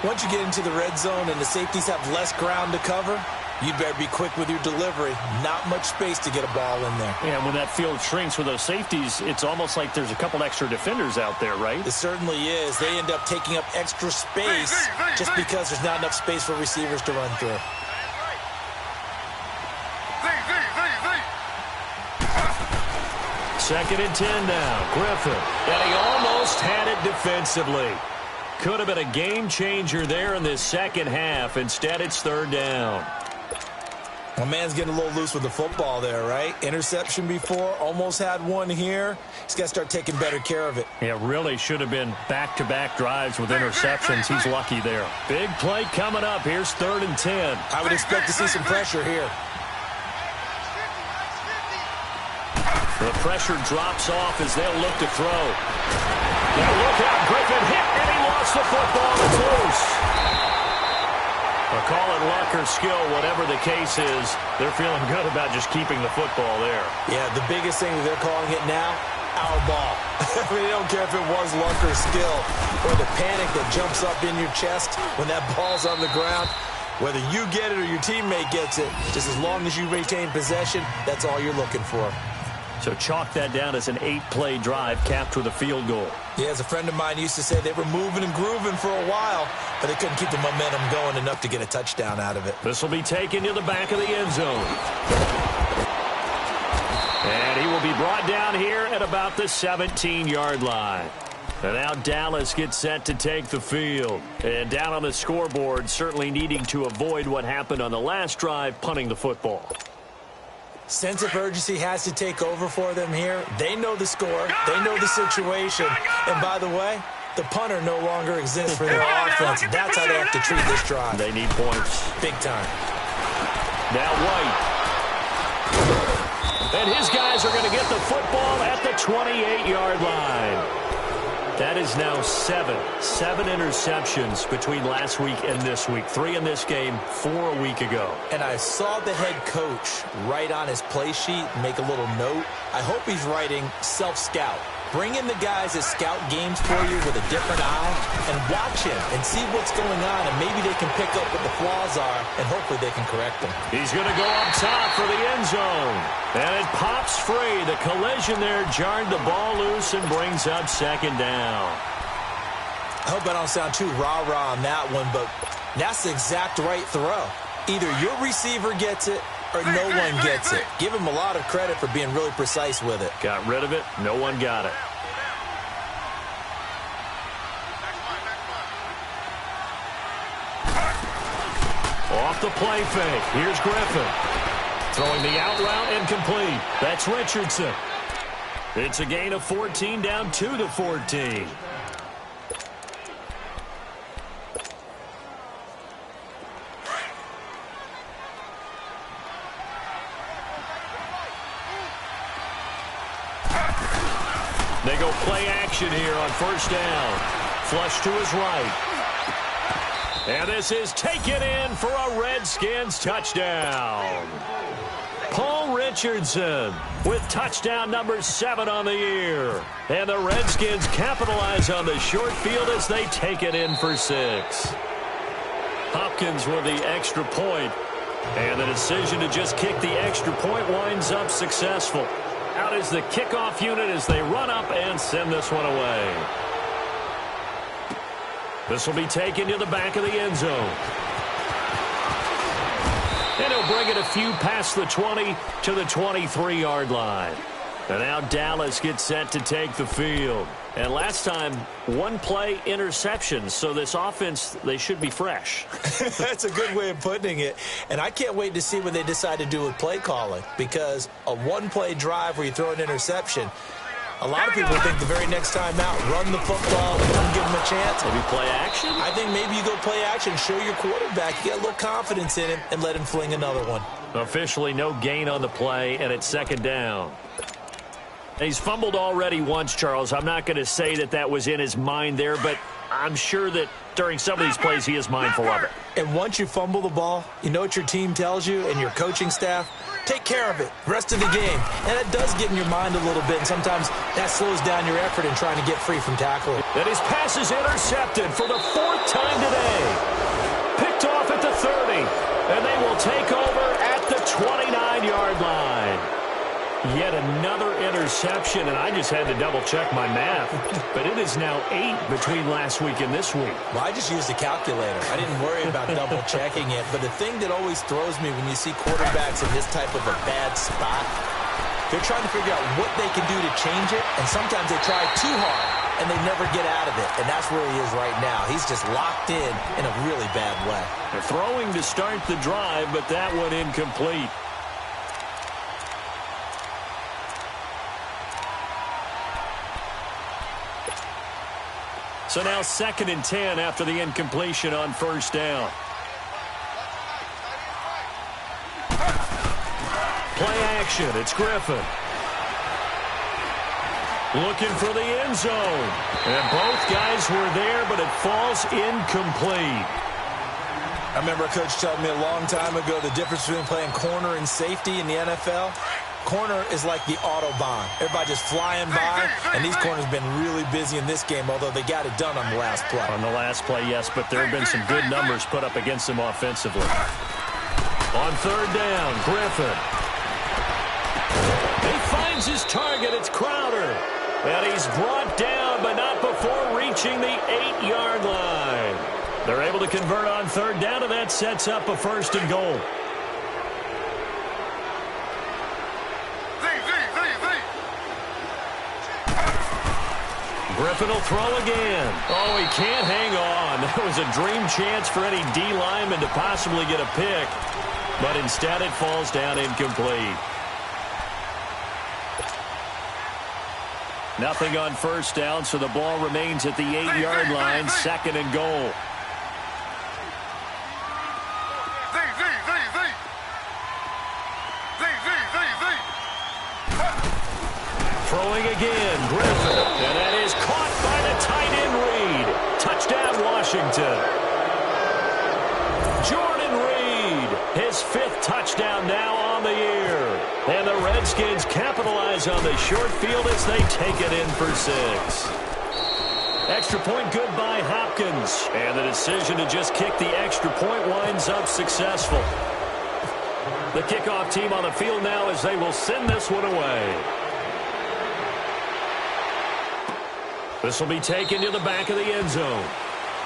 Once you get into the red zone and the safeties have less ground to cover, you'd better be quick with your delivery. Not much space to get a ball in there.
Yeah, when that field shrinks with those safeties, it's almost like there's a couple extra defenders out there, right?
It certainly is. They end up taking up extra space just because there's not enough space for receivers to run through.
Second and 10 now. Griffin. And he almost had it defensively. Could have been a game changer there in this second half. Instead, it's third down.
My man's getting a little loose with the football there, right? Interception before, almost had one here. He's got to start taking better care of it.
Yeah, really should have been back-to-back drives with interceptions. He's lucky there. Big play coming up. Here's third and 10.
I would expect to see some pressure here.
The pressure drops off as they'll look to throw. Now look out, Griffin hit, and he lost the football. It's loose. I'll call it luck or skill, whatever the case is. They're feeling good about just keeping the football there.
Yeah, the biggest thing that they're calling it now, our ball. I mean, they don't care if it was luck or skill or the panic that jumps up in your chest when that ball's on the ground. Whether you get it or your teammate gets it, just as long as you retain possession, that's all you're looking for.
So chalk that down as an 8-play drive capped with a field goal.
Yeah, as a friend of mine used to say, they were moving and grooving for a while, but they couldn't keep the momentum going enough to get a touchdown out of it.
This will be taken to the back of the end zone. And he will be brought down here at about the 17-yard line. And now Dallas gets set to take the field. And down on the scoreboard, certainly needing to avoid what happened on the last drive, punting the football.
Sense of urgency has to take over for them here. They know the score. They know the situation. And by the way, the punter no longer exists for their offense. That's how they have to treat this drive.
They need points.
Big time.
Now White. And his guys are going to get the football at the 28-yard line. That is now seven interceptions between last week and this week. 3 in this game, 4 a week ago.
And I saw the head coach write on his play sheet, make a little note. I hope he's writing self-scout. Bring in the guys that scout games for you with a different eye and watch him and see what's going on, and maybe they can pick up what the flaws are, and hopefully they can correct them.
He's going to go up top for the end zone. And it pops free. The collision there jarred the ball loose and brings up second down.
I hope I don't sound too rah-rah on that one, but that's the exact right throw. Either your receiver gets it or no one gets it. Give him a lot of credit for being really precise with it.
Got rid of it. No one got it. Off the play fake. Here's Griffin. Throwing the out route incomplete. That's Richardson. It's a gain of 14 down to the 14. They go play action here on first down. Flush to his right. And this is taken in for a Redskins touchdown. Paul Richardson with touchdown number 7 on the year. And the Redskins capitalize on the short field as they take it in for 6. Hopkins with the extra point. And the decision to just kick the extra point winds up successful. Out is the kickoff unit as they run up and send this one away. This will be taken to the back of the end zone. And he'll bring it a few past the 20 to the 23-yard line. And now Dallas gets set to take the field. And last time, one play interception. So this offense, they should be fresh.
That's a good way of putting it. And I can't wait to see what they decide to do with play calling. Because a one-play drive where you throw an interception, a lot of people think the very next time out, run the football, come give him a chance.
Maybe play action?
I think maybe you go play action, show your quarterback, you get a little confidence in him, and let him fling another one.
Officially no gain on the play, and it's second down. He's fumbled already once, Charles. I'm not going to say that that was in his mind there, but I'm sure that during some of these plays he is mindful of it.
And once you fumble the ball, you know what your team tells you and your coaching staff? Take care of it rest of the game. And it does get in your mind a little bit, and sometimes that slows down your effort in trying to get free from tackling.
And his pass is intercepted for the fourth time today. Picked off at the 30, and they will take over at the 29-yard line. Yet another interception, and I just had to double-check my math. But it is now 8 between last week and this week.
Well, I just used a calculator. I didn't worry about double-checking it. But the thing that always throws me when you see quarterbacks in this type of a bad spot, they're trying to figure out what they can do to change it, and sometimes they try too hard, and they never get out of it. And that's where he is right now. He's just locked in a really bad way.
They're throwing to start the drive, but that one incomplete. So now 2nd and 10 after the incompletion on first down. Play action. It's Griffin. Looking for the end zone. And both guys were there, but it falls incomplete.
I remember a coach telling me a long time ago the difference between playing corner and safety in the NFL. Corner is like the Autobahn. Everybody just flying by, and these corners have been really busy in this game, although they got it done on the last play.
On the last play, yes, but there have been some good numbers put up against them offensively. On third down, Griffin. He finds his target. It's Crowder. And he's brought down, but not before reaching the 8-yard line. They're able to convert on third down, and that sets up a 1st and goal. Griffin will throw again. Oh, he can't hang on. That was a dream chance for any D lineman to possibly get a pick. But instead it falls down incomplete. Nothing on first down, so the ball remains at the 8-yard line. 2nd and goal. Throwing again, Griffin. And that is caught by the tight end Reed. Touchdown, Washington. Jordan Reed, his 5th touchdown now on the year. And the Redskins capitalize on the short field as they take it in for 6. Extra point good by Hopkins. And the decision to just kick the extra point winds up successful. The kickoff team on the field now as they will send this one away. This will be taken to the back of the end zone.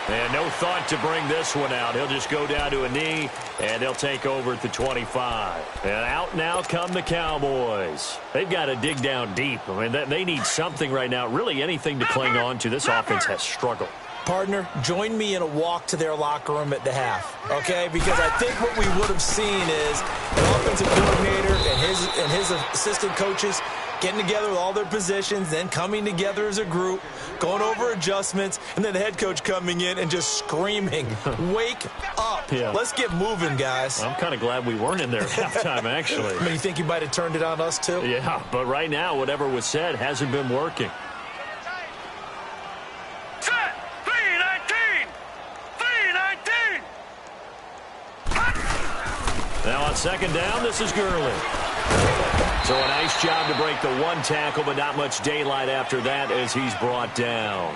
And no thought to bring this one out. He'll just go down to a knee, and they'll take over at the 25. And out now come the Cowboys. They've got to dig down deep. I mean, they need something right now, really anything to cling on to. This offense has struggled.
Partner, join me in a walk to their locker room at the half, okay? Because I think what we would have seen is an offensive coordinator and his assistant coaches getting together with all their positions, then coming together as a group, going over adjustments, and then the head coach coming in and just screaming, wake up.
Yeah.
Let's get moving, guys.
I'm kind of glad we weren't in there at halftime, actually.
I mean, you think you might have turned it on us, too?
Yeah, but right now, whatever was said hasn't been working.
Set! 3-19! 3-19!
Now on second down, this is Gurley. So a nice job to break the one tackle, but not much daylight after that as he's brought down.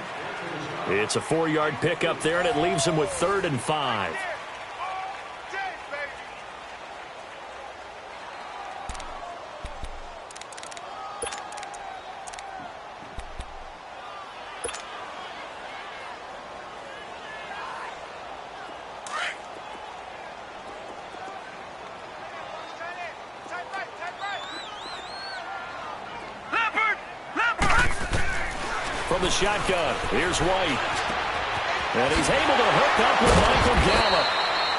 It's a 4-yard pickup there, and it leaves him with 3rd and 5. from the shotgun. Here's White. And he's able to hook up with Michael Gallup.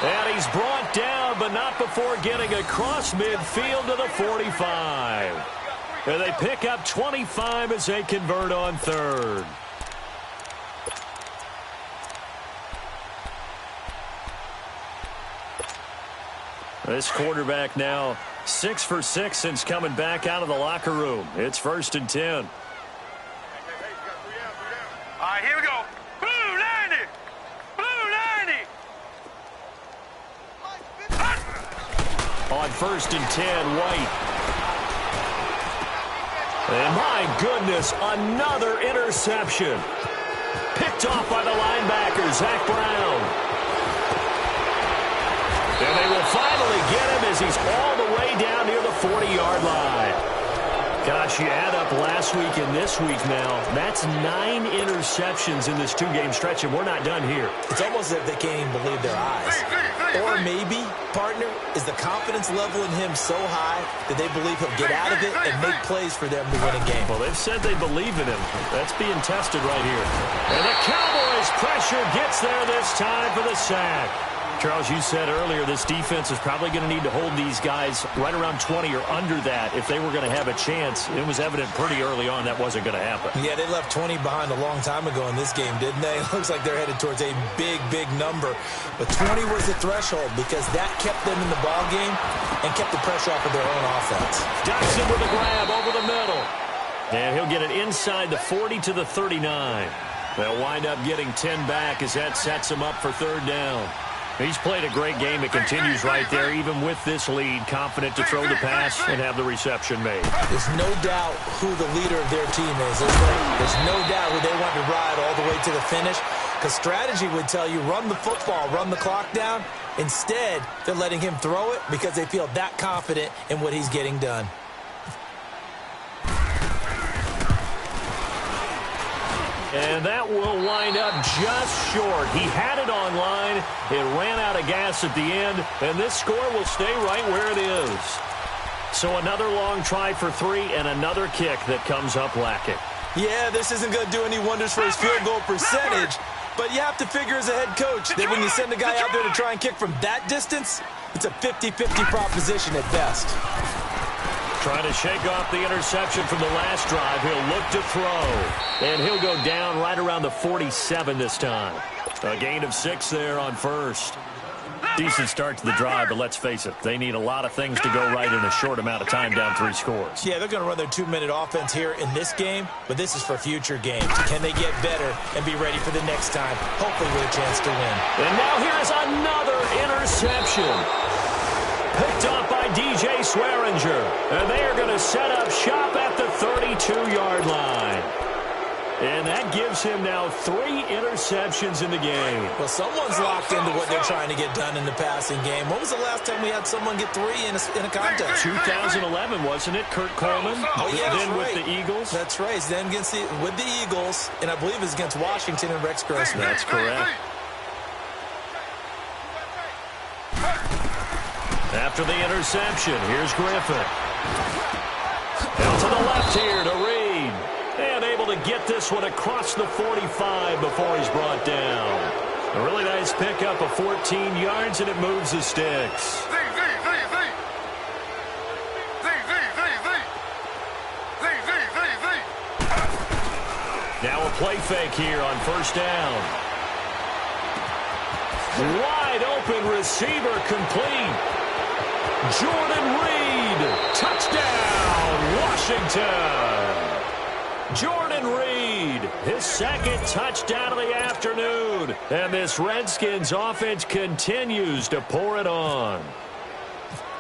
And he's brought down, but not before getting across midfield to the 45. And they pick up 25 as they convert on third. This quarterback now 6 for 6 since coming back out of the locker room. It's 1st and 10.
All right, here we go. Blue 90. Blue 90.
On 1st and 10, White. And my goodness, another interception. Picked off by the linebacker, Zach Brown. And they will finally get him as he's all the way down near the 40-yard line. Gosh, you add up last week and this week now. That's 9 interceptions in this 2-game stretch, and we're not done here.
It's almost as if they can't even believe their eyes. Or maybe, partner, is the confidence level in him so high that they believe he'll get out of it and make plays for them to win a game.
Well, they've said they believe in him. That's being tested right here. And the Cowboys' pressure gets there this time for the sack. Charles, you said earlier this defense is probably going to need to hold these guys right around 20 or under that if they were going to have a chance. It was evident pretty early on that wasn't going to happen.
Yeah, they left 20 behind a long time ago in this game, didn't they? It looks like they're headed towards a big, big number. But 20 was the threshold because that kept them in the ball game and kept the pressure off of their own offense.
Jackson with a grab over the middle. And he'll get it inside the 40 to the 39. They'll wind up getting 10 back as that sets them up for 3rd down. He's played a great game. It continues right there, even with this lead, confident to throw the pass and have the reception made.
There's no doubt who the leader of their team is. There's no doubt who they want to ride all the way to the finish, because strategy would tell you run the football, run the clock down. Instead, they're letting him throw it because they feel that confident in what he's getting done.
And that will wind up just short. He had it on line. It ran out of gas at the end, and this score will stay right where it is. So another long try for 3 and another kick that comes up lacking.
Yeah, this isn't going to do any wonders for his field goal percentage, but you have to figure as a head coach that when you send a guy out there to try and kick from that distance, it's a 50-50 proposition at best.
Trying to shake off the interception from the last drive. He'll look to throw. And he'll go down right around the 47 this time. A gain of 6 there on 1st. Decent start to the drive, but let's face it, they need a lot of things to go right in a short amount of time down 3 scores.
Yeah, they're going to run their 2-minute offense here in this game, but this is for future games. Can they get better and be ready for the next time, hopefully with a chance to win?
And now here is another interception. Picked up by DJ Swearinger. And they are going to set up shop at the 32-yard line. And that gives him now 3 interceptions in the game.
Well, someone's locked into what they're trying to get done in the passing game. When was the last time we had someone get 3 in a contest?
2011, wasn't it? Kurt Coleman.
Oh, yeah,
then
right.
with the Eagles.
That's right. Then with the Eagles, and I believe it's against Washington and Rex Grossman.
That's correct. After the interception, here's Griffin. Out to the left here to Reed. And able to get this one across the 45 before he's brought down. A really nice pickup of 14 yards, and it moves the sticks. Now a play fake here on 1st down. Wide open receiver complete. Jordan Reed, touchdown, Washington. Jordan Reed, his 2nd touchdown of the afternoon. And this Redskins offense continues to pour it on.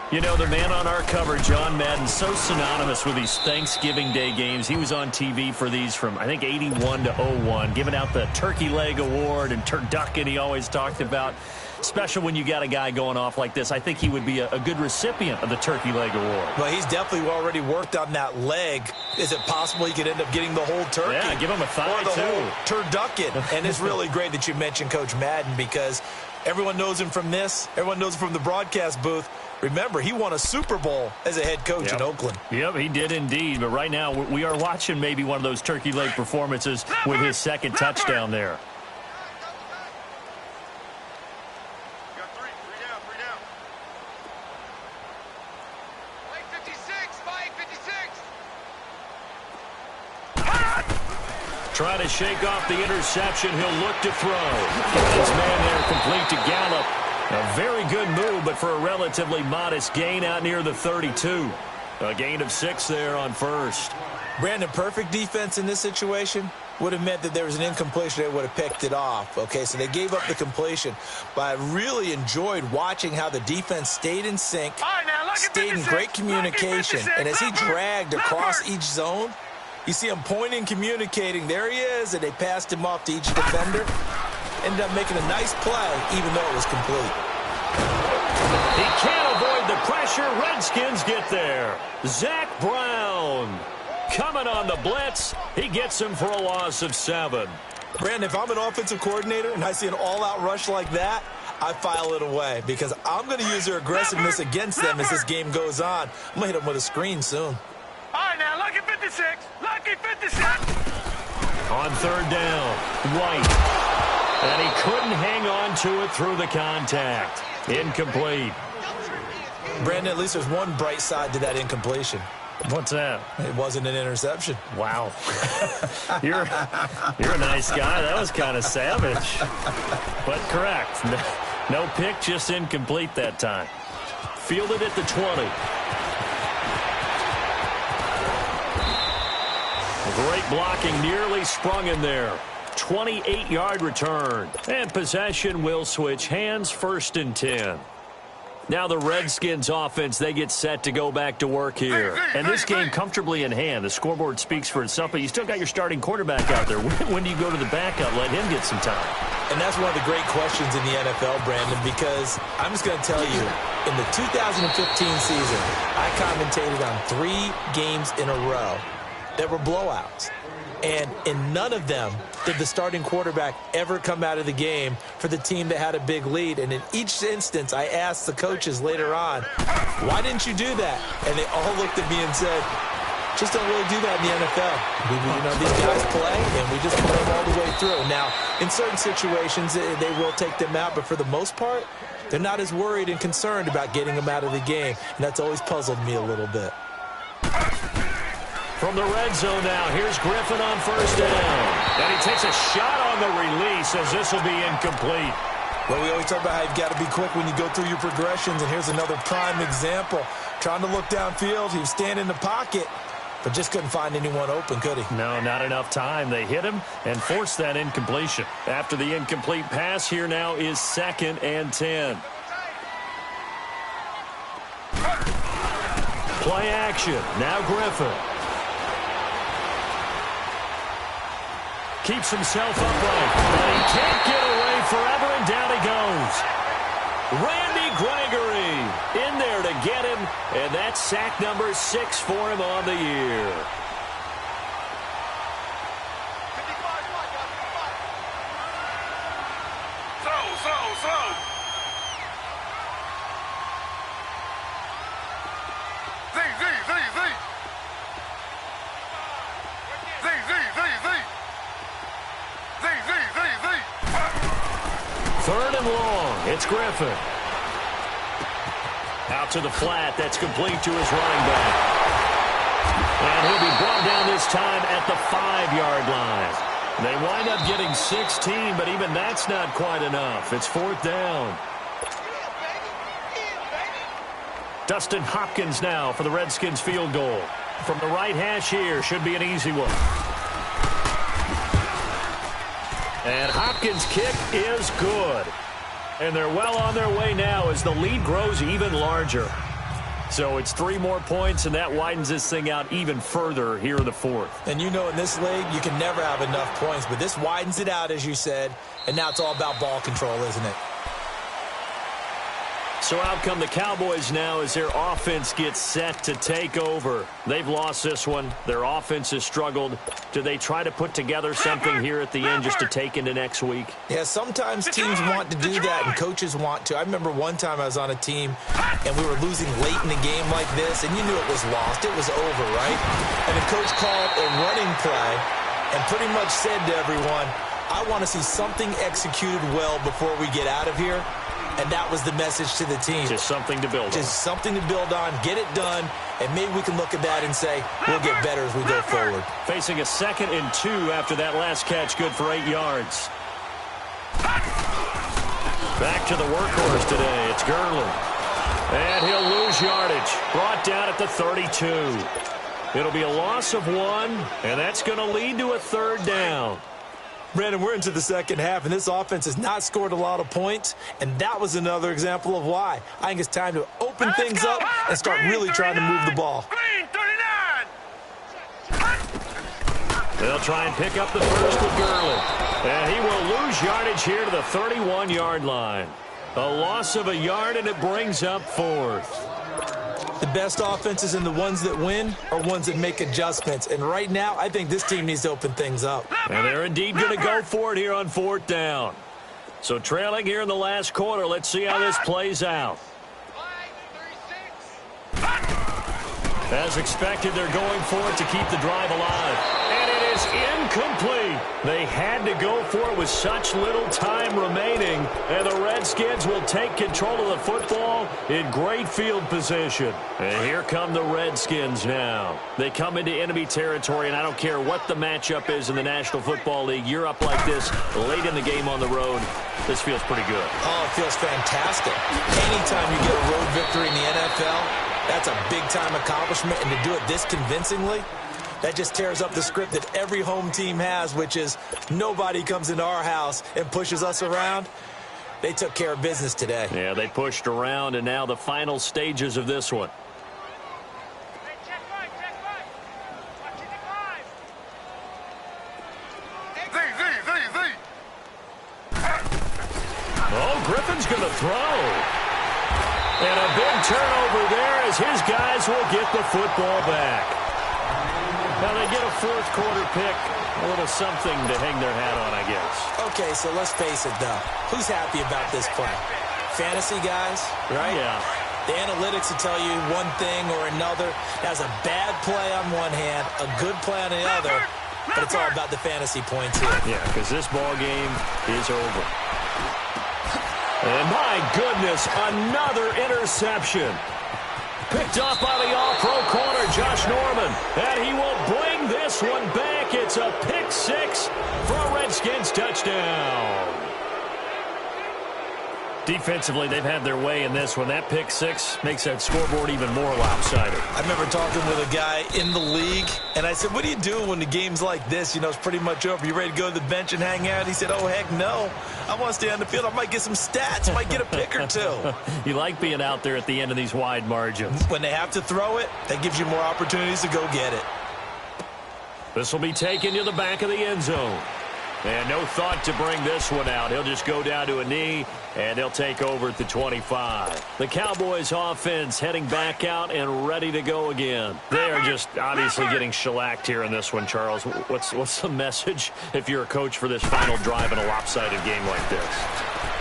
You know, the man on our cover, John Madden, so synonymous with these Thanksgiving Day games. He was on TV for these from, I think, 81 to 01, giving out the Turkey Leg Award and turducken he always talked about. Special when you got a guy going off like this. I think he would be a good recipient of the Turkey Leg Award.
Well, he's definitely already worked on that leg. Is it possible he could end up getting the whole turkey?
Yeah, give him a thigh,
or the
too.
whole turducken. And it's really great that you mentioned Coach Madden, because Everyone knows him from this. Everyone knows him from the broadcast booth. Remember, he won a Super Bowl as a head coach in Oakland.
Yep, he did indeed. But right now, we are watching maybe one of those turkey leg performances with his second touchdown there.
Got three down. 556.
Trying to shake off the interception. He'll look to throw. His man there complete to Gallup. A very good move, but for a relatively modest gain out near the 32. A gain of 6 there on first.
Brandon, perfect defense in this situation would have meant that there was an incompletion. They would have picked it off. Okay, so they gave up the completion. But I really enjoyed watching how the defense stayed in sync, stayed in great communication. And as he dragged across each zone, you see him pointing, communicating. There he is, and they passed him off to each defender. Ended up making a nice play, even though it was complete.
He can't avoid the pressure. Redskins get there. Zach Brown coming on the blitz. He gets him for a loss of 7.
Brandon, if I'm an offensive coordinator and I see an all-out rush like that, I file it away because I'm going to use their aggressiveness against them as this game goes on. I'm going to hit them with a screen soon.
All right, now, lucky 56. Lucky 56.
On third down, White. And he couldn't hang on to it through the contact. Incomplete.
Brandon, at least there's one bright side to that incompletion.
What's that?
It wasn't an interception.
Wow. You're a nice guy. That was kind of savage. But correct. No pick, just incomplete that time. Fielded at the 20. Great blocking, nearly sprung in there. 28-yard return. And possession will switch hands, 1st and 10. Now the Redskins offense, they get set to go back to work here. And this game comfortably in hand. The scoreboard speaks for itself, but you still got your starting quarterback out there. When do you go to the backup, let him get some time?
And that's one of the great questions in the NFL, Brandon, because I'm just going to tell you, in the 2015 season, I commentated on 3 games in a row that were blowouts. And in none of them did the starting quarterback ever come out of the game for the team that had a big lead. And in each instance, I asked the coaches later on, why didn't you do that? And they all looked at me and said, just don't really do that in the NFL. These guys play, and we just put them all the way through. Now, in certain situations, they will take them out. But for the most part, they're not as worried and concerned about getting them out of the game. And that's always puzzled me a little bit.
From the red zone now, here's Griffin on first down. And he takes a shot on the release as this will be incomplete.
Well, we always talk about how you've got to be quick when you go through your progressions, and here's another prime example. Trying to look downfield, he was standing in the pocket, but just couldn't find anyone open, could he?
No, not enough time. They hit him and forced that incompletion. After the incomplete pass, here now is 2nd and 10. Play action. Now Griffin. Keeps himself upright, but he can't get away forever, and down he goes. Randy Gregory in there to get him, and that's sack number 6 for him on the year. Third and long. It's Griffin. Out to the flat. That's complete to his running back. And he'll be brought down this time at the 5-yard line. They wind up getting 16, but even that's not quite enough. It's 4th down. Dustin Hopkins now for the Redskins field goal. From the right hash here, should be an easy one. And Hopkins' kick is good. And they're well on their way now as the lead grows even larger. So it's 3 more points, and that widens this thing out even further here in the 4th.
And you know in this league, you can never have enough points, but this widens it out, as you said, and now it's all about ball control, isn't it?
So out come the Cowboys now as their offense gets set to take over. They've lost this one. Their offense has struggled. Do they try to put together something here at the end just to take into next week?
Yeah, sometimes teams want to do that and coaches want to. I remember one time I was on a team and we were losing late in a game like this, and you knew it was lost. It was over, right? And the coach called a running play and pretty much said to everyone, I want to see something executed well before we get out of here. And that was the message to the team.
Just something to build on.
Just something to build on, get it done, and maybe we can look at that and say, we'll get better as we go forward.
Facing a 2nd and 2 after that last catch, good for 8 yards. Back to the workhorse today. It's Gurley. And he'll lose yardage. Brought down at the 32. It'll be a loss of 1, and that's going to lead to a 3rd down.
Brandon, we're into the second half, and this offense has not scored a lot of points, and that was another example of why. I think it's time to open things up and start really trying to move the ball.
Green 39.
They'll try and pick up the first with Gurley. And he will lose yardage here to the 31-yard line. A loss of a yard, and it brings up 4th.
The best offenses and the ones that win are ones that make adjustments. And right now, I think this team needs to open things up.
And they're indeed going to go for it here on 4th down. So trailing here in the last quarter. Let's see how this plays out. As expected, they're going for it to keep the drive alive. And it is incomplete. They had to go for it with such little time remaining. And the Redskins will take control of the football in great field position. And here come the Redskins now. They come into enemy territory, and I don't care what the matchup is in the National Football League. You're up like this late in the game on the road. This feels pretty good.
Oh, it feels fantastic. Anytime you get a road victory in the NFL, that's a big-time accomplishment, and to do it this convincingly, that just tears up the script that every home team has, which is nobody comes into our house and pushes us around. They took care of business today.
Yeah, they pushed around, and now the final stages of this one. Oh, Griffin's going to throw. And a big turnover there as his guys will get the football back. Now they get a 4th quarter pick. A little something to hang their hat on, I guess.
Okay, so let's face it, though. Who's happy about this play? Fantasy guys, right?
Yeah.
The analytics will tell you one thing or another. That's a bad play on one hand, a good play on the other, but it's all about the fantasy points here.
Yeah, because this ball game is over. And my goodness, another interception. Picked off by the all-pro corner, Josh Norman. And he will bring this one back. It's a pick 6 for a Redskins touchdown. Defensively, they've had their way in this one. That pick 6 makes that scoreboard even more lopsided.
I remember talking with a guy in the league, and I said, what do you do when the game's like this? You know, it's pretty much over. You ready to go to the bench and hang out? He said, oh, heck no. I want to stay on the field. I might get some stats. Might get a pick or 2.
You like being out there at the end of these wide margins.
When they have to throw it, that gives you more opportunities to go get it.
This will be taken to the back of the end zone. And no thought to bring this one out. He'll just go down to a knee, and they'll take over at the 25. The Cowboys offense heading back out and ready to go again. They are just obviously getting shellacked here in this one, Charles. What's the message if you're a coach for this final drive in a lopsided game like this?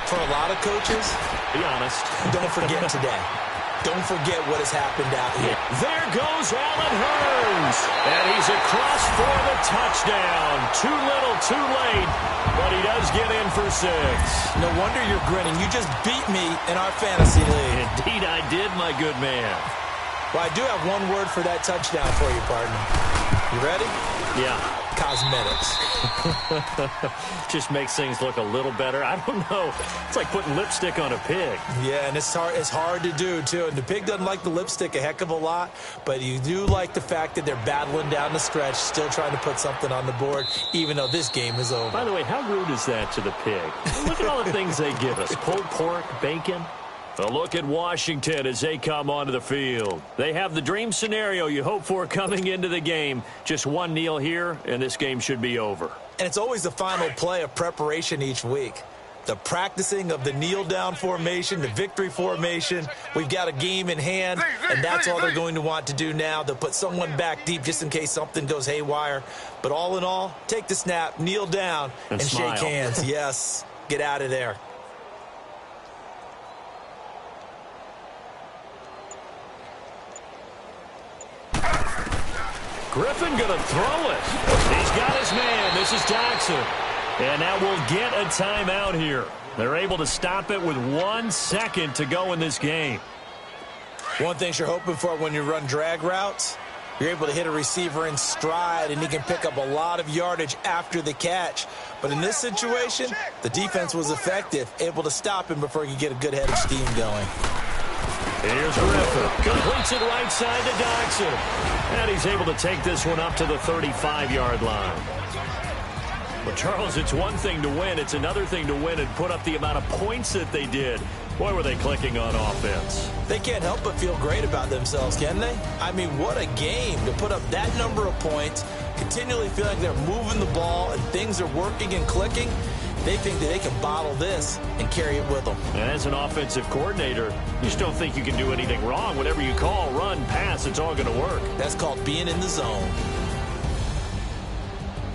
For a lot of coaches,
be honest,
don't forget today. Don't forget what has happened out here.
There goes Allen Hurns. And he's across for the touchdown. Too little, too late. But he does get in for 6.
No wonder you're grinning. You just beat me in our fantasy league.
Indeed I did, my good man.
Well, I do have one word for that touchdown for you, partner. You ready?
Yeah.
Cosmetics.
Just makes things look a little better. I don't know. It's like putting lipstick on a pig.
Yeah, and it's hard to do, too. And the pig doesn't like the lipstick a heck of a lot, but you do like the fact that they're battling down the stretch, still trying to put something on the board, even though this game is over.
By the way, how rude is that to the pig? Look at all the things they give us. Pulled pork, bacon. A look at Washington as they come onto the field. They have the dream scenario you hope for coming into the game. Just one kneel here, and this game should be over.
And it's always the final play of preparation each week. the practicing of the kneel-down formation, the victory formation. We've got a game in hand, and that's all they're going to want to do now. They'll put someone back deep just in case something goes haywire. But all in all, take the snap, kneel down, and shake hands. Yes, get out of there.
Griffin going to throw it. He's got his man. This is Jackson. And now we'll get a timeout here. They're able to stop it with 1 second to go in this game.
One thing you're hoping for when you run drag routes, you're able to hit a receiver in stride, and he can pick up a lot of yardage after the catch. But in this situation, the defense was effective, able to stop him before he could get a good head of steam going.
Here's Griffin. Completes it right side to Dodson. And he's able to take this one up to the 35-yard line. Well, Charles, it's one thing to win. It's another thing to win and put up the amount of points that they did. Boy, were they clicking on offense.
They can't help but feel great about themselves, can they? I mean, what a game to put up that number of points, continually feel like they're moving the ball and things are working and clicking. They think that they can bottle this and carry it with them.
And as an offensive coordinator, you just don't think you can do anything wrong. Whatever you call, run, pass, it's all going to work.
That's called being in the zone.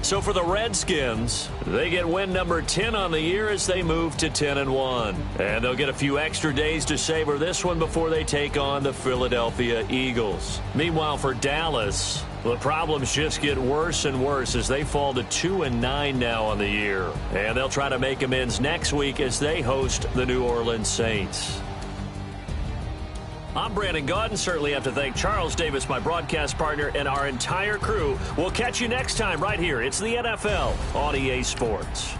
So for the Redskins, they get win number 10 on the year as they move to 10-1. And they'll get a few extra days to savor this one before they take on the Philadelphia Eagles. Meanwhile, for Dallas, the problems just get worse and worse as they fall to 2-9 now on the year. And they'll try to make amends next week as they host the New Orleans Saints. I'm Brandon Gaudin. Certainly have to thank Charles Davis, my broadcast partner, and our entire crew. We'll catch you next time right here. It's the NFL on EA Sports.